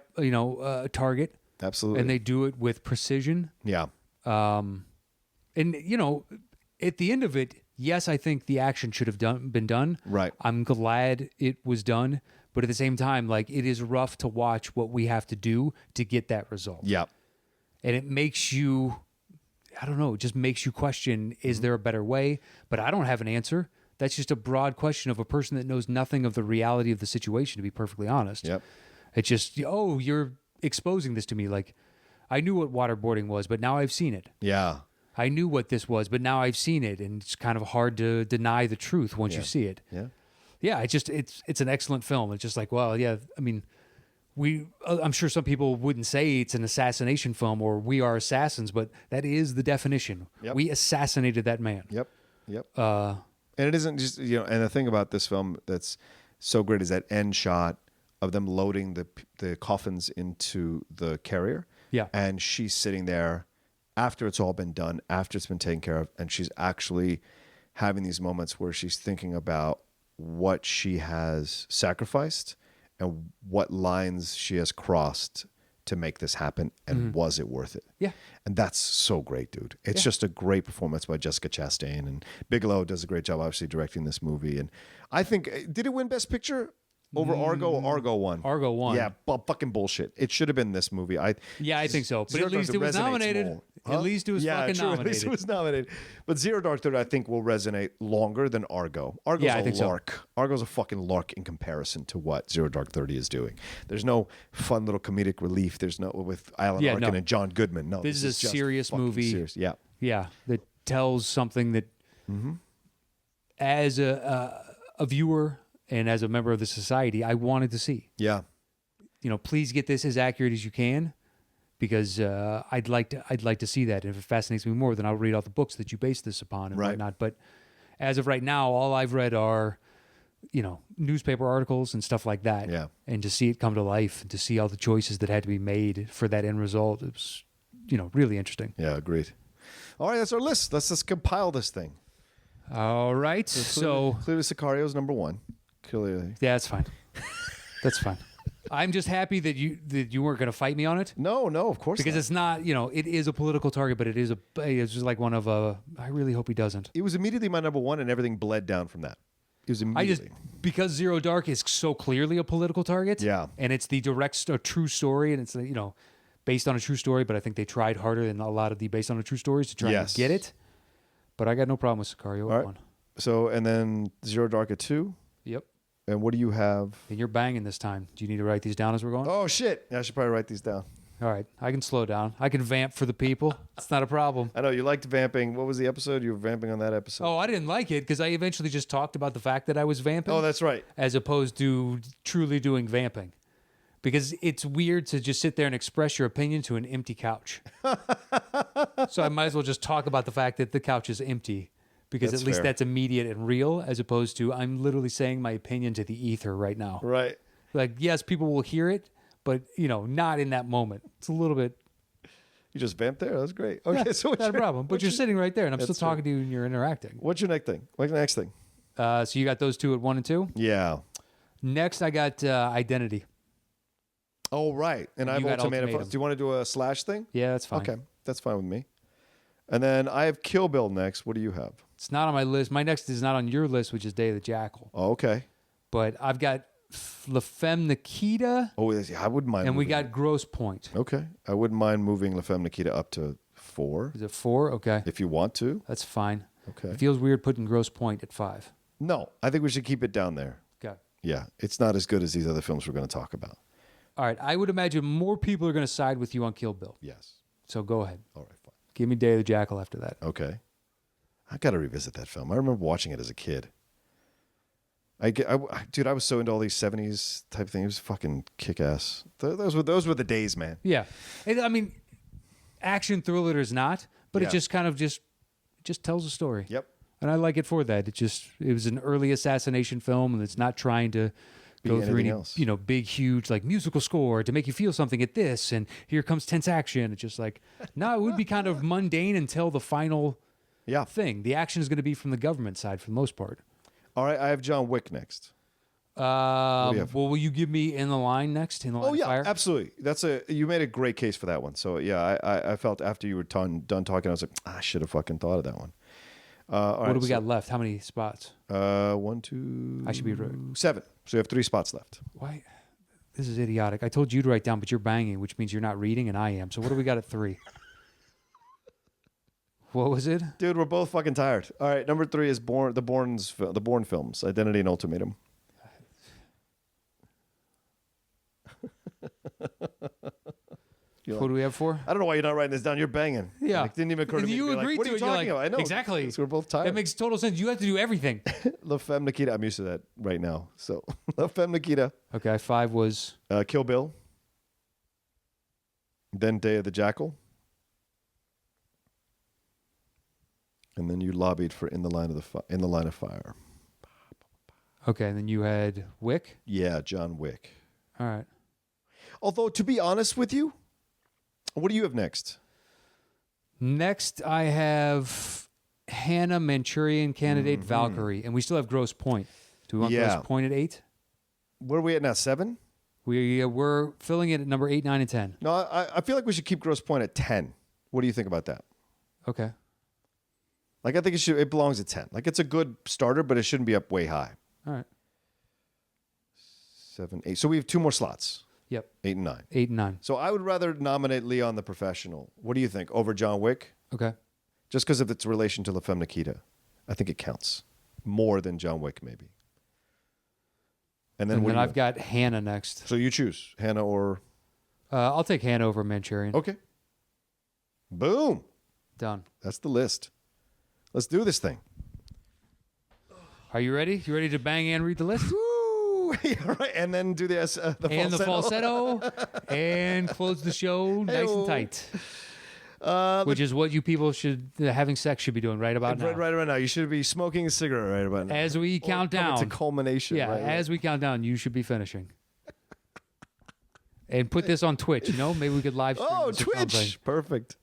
target. Absolutely. And they do it with precision. Yeah. And at the end of it, yes, I think the action should have been done. Right. I'm glad it was done, but at the same time, like, it is rough to watch what we have to do to get that result. Yeah. And it makes you, I don't know, it just makes you question, is there a better way? But I don't have an answer. That's just a broad question of a person that knows nothing of the reality of the situation, to be perfectly honest. Yep. It's just, you're exposing this to me. Like, I knew what waterboarding was, but now I've seen it. Yeah. I knew what this was, but now I've seen it, and it's kind of hard to deny the truth once you see it. Yeah. Yeah, it's an excellent film. It's just like, well, yeah, I mean, I'm sure some people wouldn't say it's an assassination film or we are assassins, but that is the definition. Yep. We assassinated that man. Yep. And it isn't just, and the thing about this film that's so great is that end shot of them loading the coffins into the carrier. Yeah. And she's sitting there after it's all been done, after it's been taken care of, and she's actually having these moments where she's thinking about what she has sacrificed and what lines she has crossed to make this happen, and was it worth it? Yeah. And that's so great, dude. It's just a great performance by Jessica Chastain, and Bigelow does a great job, obviously, directing this movie. And I think, did it win Best Picture over Argo? Argo won. Argo won. Yeah, fucking bullshit. It should have been this movie. I think so. But Zero at least Dark it was resonates nominated. more. At least it was fucking nominated. At least it was nominated. But Zero Dark Thirty, I think, will resonate longer than Argo. Argo's I a think so. lark. Argo's a fucking lark in comparison to what Zero Dark 30 is doing. There's no fun little comedic relief. There's no with Alan Arkin and John Goodman. No, this is a just serious fucking movie. Serious. Yeah. Yeah, that tells something that, as a viewer and as a member of the society, I wanted to see. Yeah. Please get this as accurate as you can, because I'd like to see that. And if it fascinates me more, then I'll read all the books that you base this upon and whatnot. But as of right now, all I've read are, newspaper articles and stuff like that. Yeah. And to see it come to life and to see all the choices that had to be made for that end result, it was, really interesting. Yeah, agreed. All right, that's our list. Let's just compile this thing. All right. So clearly Sicario's number one. Clearly. Yeah, that's fine. That's fine. I'm just happy that you weren't going to fight me on it. No, of course because not. it's not, it is a political target, but it's just like one of I really hope he doesn't. It was immediately my number one, and everything bled down from that. It was immediately. Because Zero Dark is so clearly a political target. Yeah. And it's the true story, and it's, based on a true story, but I think they tried harder than a lot of the based on a true stories to try and get it. But I got no problem with Sicario at 1. So, and then Zero Dark at 2. Yep. And what do you have? And you're banging this time. Do you need to write these down as we're going? Oh, shit. Yeah, I should probably write these down. All right. I can slow down. I can vamp for the people. It's not a problem. I know. You liked vamping. What was the episode? You were vamping on that episode. Oh, I didn't like it because I eventually just talked about the fact that I was vamping. Oh, that's right. As opposed to truly doing vamping. Because it's weird to just sit there and express your opinion to an empty couch. So I might as well just talk about the fact that the couch is empty. Because That's at least fair. that's immediate and real, as opposed to I'm literally saying my opinion to the ether right now. Right. Like, yes, people will hear it, but, not in that moment. It's a little bit... You just vamped there? That's great. Okay, Yeah, so not a problem. But you're sitting right there, and I'm still That's talking to you, and you're interacting. What's your next thing? What's the next thing? So you got those two at 1 and 2? Yeah. Next, I got Identity. Oh, right. And I have You got Ultimatum. Ultimatum. Do you want to do a slash thing? Yeah, that's fine. Okay, that's fine with me. And then I have Kill Bill next. What do you have? It's not on my list. My next is not on your list, which is Day of the Jackal. Oh, okay. But I've got La Femme Nikita, Oh, yes, I wouldn't mind. and we moving- got Gross Point. Okay, I wouldn't mind moving La Femme Nikita up to 4 Is it 4? Okay. if you want to. That's fine. Okay. It feels weird putting Gross Point at 5. No, I think we should keep it down there. Okay. Yeah, it's not as good as these other films we're going to talk about. All right. I would imagine more people are going to side with you on Kill Bill. Yes. So go ahead. All right, fine. Give me Day of the Jackal after that. Okay. I got to revisit that film. I remember watching it as a kid. Dude, I was so into all these 70s type things. It was fucking kick-ass. Those were the days, man. Yeah. And, I mean, action thriller is not, but it just kind of just tells a story. Yep. And I like it for that. It was an early assassination film, and it's not trying to go through any else. big, huge like musical score to make you feel something at this, and here comes tense action. It's just like, no, it would be kind of mundane until the final thing. The action is going to be from the government side for the most part. All right, I have John Wick next. Well, will you give me In the Line next? In the Line of Fire? Absolutely. You made a great case for that one. So yeah, I felt after you were done talking, I was like, I should have fucking thought of that one. What do we got left? How many spots? 1, 2. I should be 7. So you have 3 spots left. Why? This is idiotic. I told you to write down, but you're banging, which means you're not reading, and I am. So what do we got at 3? What was it? Dude, we're both fucking tired. All right, number 3 is the Bourne films, Identity and Ultimatum. What do we have for? I don't know why you're not writing this down. You're banging. Yeah. Like, didn't even occur to And me. you to be agreed like, what to are you it. You're talking like, about? I know. exactly. Because we're both tired. That makes total sense. You have to do everything. La Femme Nikita. I'm used to that right now. So, La Femme Nikita. Okay, 5 was... Kill Bill. Then Day of the Jackal. And then you lobbied for In the Line of Fire. Okay, and then you had Wick? Yeah, John Wick. All right. Although, to be honest with you, what do you have next? Next, I have Hannah, Manchurian Candidate, Valkyrie, and we still have Gross Point. Do we want Gross Point at 8? Where are we at now? 7? We're filling it at number 8, 9, and 10. No, I feel like we should keep Gross Point at 10. What do you think about that? Okay. Like, I think it belongs at 10. Like, it's a good starter, but it shouldn't be up way high. All right. 7, 8. So we have 2 more slots. Yep. 8 and 9. 8 and 9. So I would rather nominate Leon the Professional. What do you think? Over John Wick? Okay. Just because of its relation to La Femme Nikita. I think it counts. More than John Wick, maybe. And then I've got Hannah next. So you choose Hannah or... I'll take Hannah over Manchurian. Okay. Boom. Done. That's the list. Let's do this thing. Are you ready? You ready to bang and read the list? Yeah, right. And then do the falsetto. And the falsetto. And close the show nice and tight. Which is what you people having sex should be doing right about now. Right about now. You should be smoking a cigarette right about now. As we count down. To culmination. Yeah, right, as we count down, you should be finishing. And put this on Twitch, Maybe we could live stream this or Twitch. something. Perfect.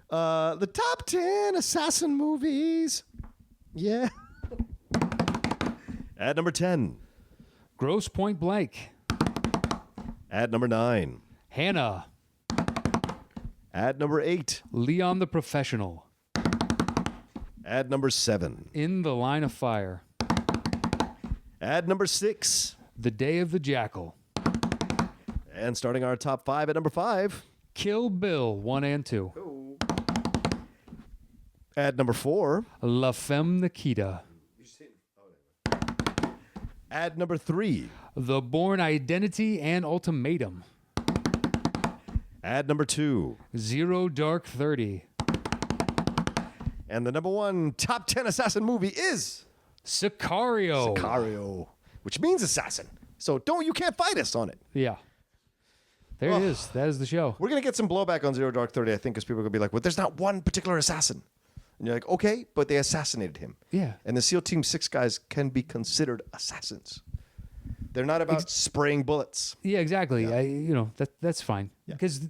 The top 10 assassin movies. Yeah. At number 10. Gross Point Blank. At number 9. Hannah. At number 8. Leon the Professional. At number 7. In the Line of Fire. At number 6. The Day of the Jackal. And starting our top 5 at number 5. Kill Bill 1 and 2. At number 4. La Femme Nikita. At number 3. The Bourne Identity and Ultimatum. At number 2. Zero Dark 30. And the number 1 top 10 assassin movie is Sicario. Sicario, which means assassin. So you can't fight us on it. Yeah. There it is. That is the show. We're going to get some blowback on Zero Dark 30, I think, because people are going to be like, well, there's not one particular assassin. And you're like, okay, but they assassinated him. Yeah. And the SEAL Team 6 guys can be considered assassins. They're not about spraying bullets. Yeah, exactly. Yeah. That's fine. Yeah. Because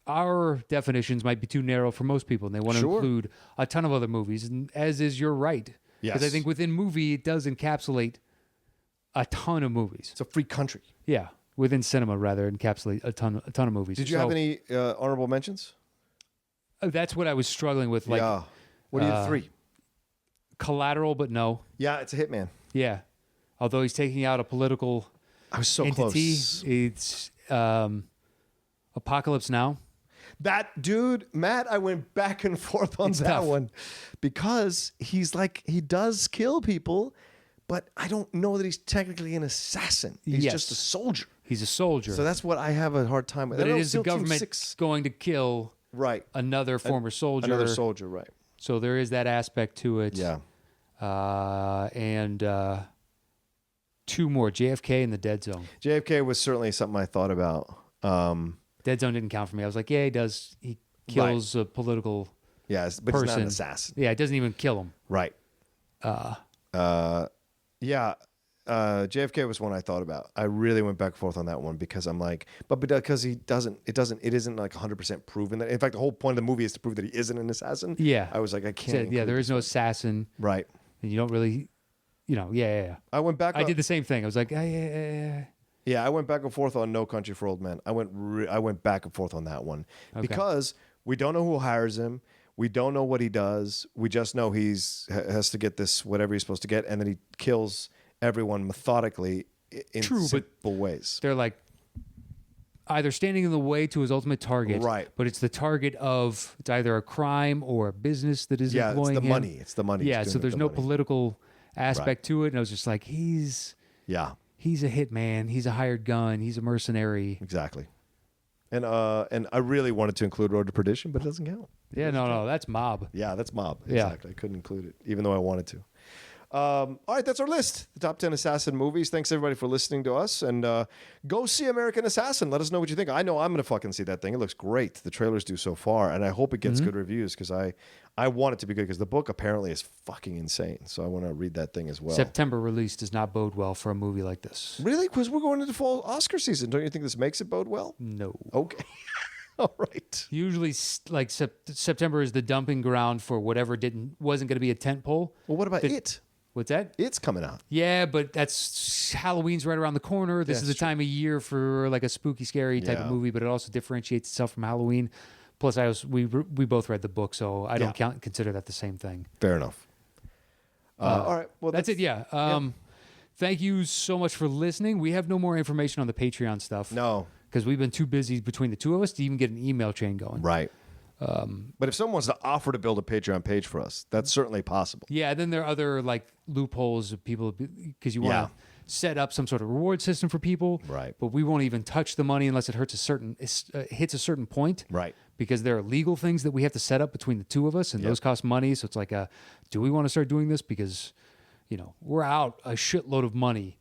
our definitions might be too narrow for most people, and they want to include a ton of other movies, and as is your right. Yes. Because I think within movie, it does encapsulate a ton of movies. It's a free country. Yeah. Within cinema, rather, encapsulate a ton of movies. Did you have any honorable mentions? That's what I was struggling with. Like, yeah. What do you have 3? Collateral, but no. Yeah, it's a Hitman. Yeah. Although he's taking out a political I was so entity, close. It's Apocalypse Now. That dude, Matt, I went back and forth on that tough. one because he's like, he does kill people, but I don't know that he's technically an assassin. He's just a soldier. He's a soldier. So that's what I have a hard time with. But I it know is the SEAL Team government 6 going to kill another former soldier. Another soldier, right. So there is that aspect to it. Yeah. And 2 more, JFK and the Dead Zone. JFK was certainly something I thought about. Dead Zone didn't count for me. I was like, yeah, he does. He kills a political Yes, but person. he's not an assassin. Yeah, it doesn't even kill him. Right. Yeah. JFK was one I thought about. I really went back and forth on that one because I'm like, but because it isn't like 100% proven that. In fact, the whole point of the movie is to prove that he isn't an assassin. Yeah. I was like, I can't. Yeah, there is no assassin. Right. And you don't really, yeah. I went back. I did the same thing. I was like, yeah. Yeah, I went back and forth on No Country for Old Men. I went back and forth on that one because we don't know who hires him. We don't know what he does. We just know has to get this whatever he's supposed to get, and then he kills everyone methodically in simple ways. They're like either standing in the way to his ultimate target, right? But it's the target of it's either a crime or a business that is employing it's the him. money. It's the money. Yeah, so there's no political aspect to it, and I was just like, he's a hitman. He's a hired gun. He's a mercenary. Exactly. And I really wanted to include Road to Perdition, but it doesn't count. Yeah, no, that's Mob. Yeah, that's Mob. Yeah. Exactly. I couldn't include it, even though I wanted to. All right, that's our list. The top 10 assassin movies. Thanks, everybody, for listening to us. And go see American Assassin. Let us know what you think. I know I'm going to fucking see that thing. It looks great. The trailers do so far. And I hope it gets good reviews because I want it to be good because the book apparently is fucking insane. So I want to read that thing as well. September release does not bode well for a movie like this. Really? Because we're going into fall Oscar season. Don't you think this makes it bode well? No. Okay. All right. Usually, like September is the dumping ground for whatever wasn't going to be a tentpole. Well, what about it? What's that? It's coming out. Yeah, but that's Halloween's right around the corner. This is the time of year for like a spooky, scary type of movie, but it also differentiates itself from Halloween. Plus, we both read the book, so I don't consider that the same thing. Fair enough. All right. Well, that's it. Yeah. Thank you so much for listening. We have no more information on the Patreon stuff. No. Because we've been too busy between the two of us to even get an email chain going. Right. But if someone wants to offer to build a Patreon page for us, that's certainly possible. Yeah, then there are other like loopholes of people because you want to set up some sort of reward system for people. Right. But we won't even touch the money unless it hits a certain point. Right. Because there are legal things that we have to set up between the two of us, and those cost money. So it's like, do we want to start doing this? Because, we're out a shitload of money.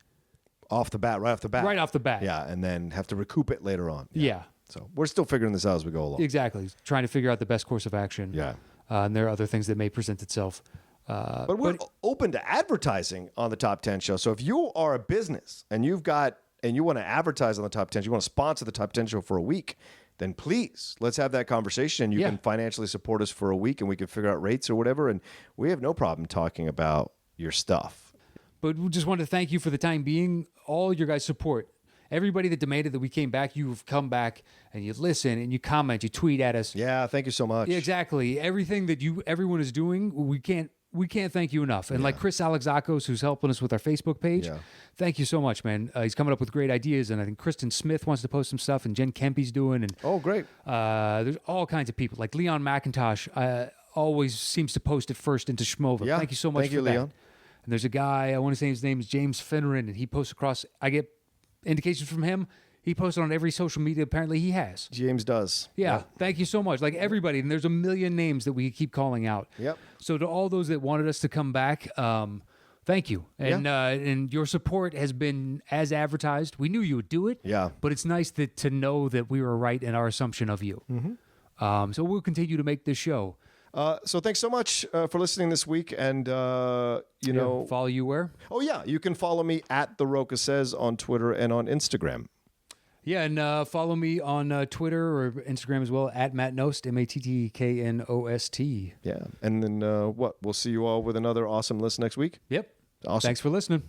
Right off the bat. Yeah, and then have to recoup it later on. Yeah. So we're still figuring this out as we go along. Exactly. Trying to figure out the best course of action. Yeah. And there are other things that may present itself. But we're open to advertising on the Top 10 show. So if you are a business and you want to advertise on the Top 10, you want to sponsor the Top 10 show for a week, then please, let's have that conversation. You can financially support us for a week and we can figure out rates or whatever. And we have no problem talking about your stuff. But we just wanted to thank you for the time being, all your guys' support. Everybody that demanded that we came back, you've come back and you listen and you comment, you tweet at us. Yeah, thank you so much. Yeah, exactly. Everything that everyone is doing, we can't thank you enough. And like Chris Alexakos, who's helping us with our Facebook page, thank you so much, man. He's coming up with great ideas, and I think Kristen Smith wants to post some stuff, and Jen Kempy's doing. And great. There's all kinds of people. Like Leon McIntosh always seems to post it first into Schmova. Yeah. Thank you so much for that. Leon. And there's a guy, I want to say his name is James Finneran, and he posts across, I get indications from him. He posted on every social media apparently he has. James does. Yeah. Thank you so much. Like everybody, and there's a million names that we keep calling out. Yep. So to all those that wanted us to come back, thank you. And your support has been as advertised. We knew you would do it. Yeah. But it's nice to know that we were right in our assumption of you. Mm-hmm. So we'll continue to make this show. So thanks so much for listening this week, and follow you where? Oh yeah, you can follow me at The Rocha Says on Twitter and on Instagram. Yeah, and follow me on Twitter or Instagram as well at Matt Knost, MATTKNOST. Yeah, and then we'll see you all with another awesome list next week. Yep. Awesome. Thanks for listening.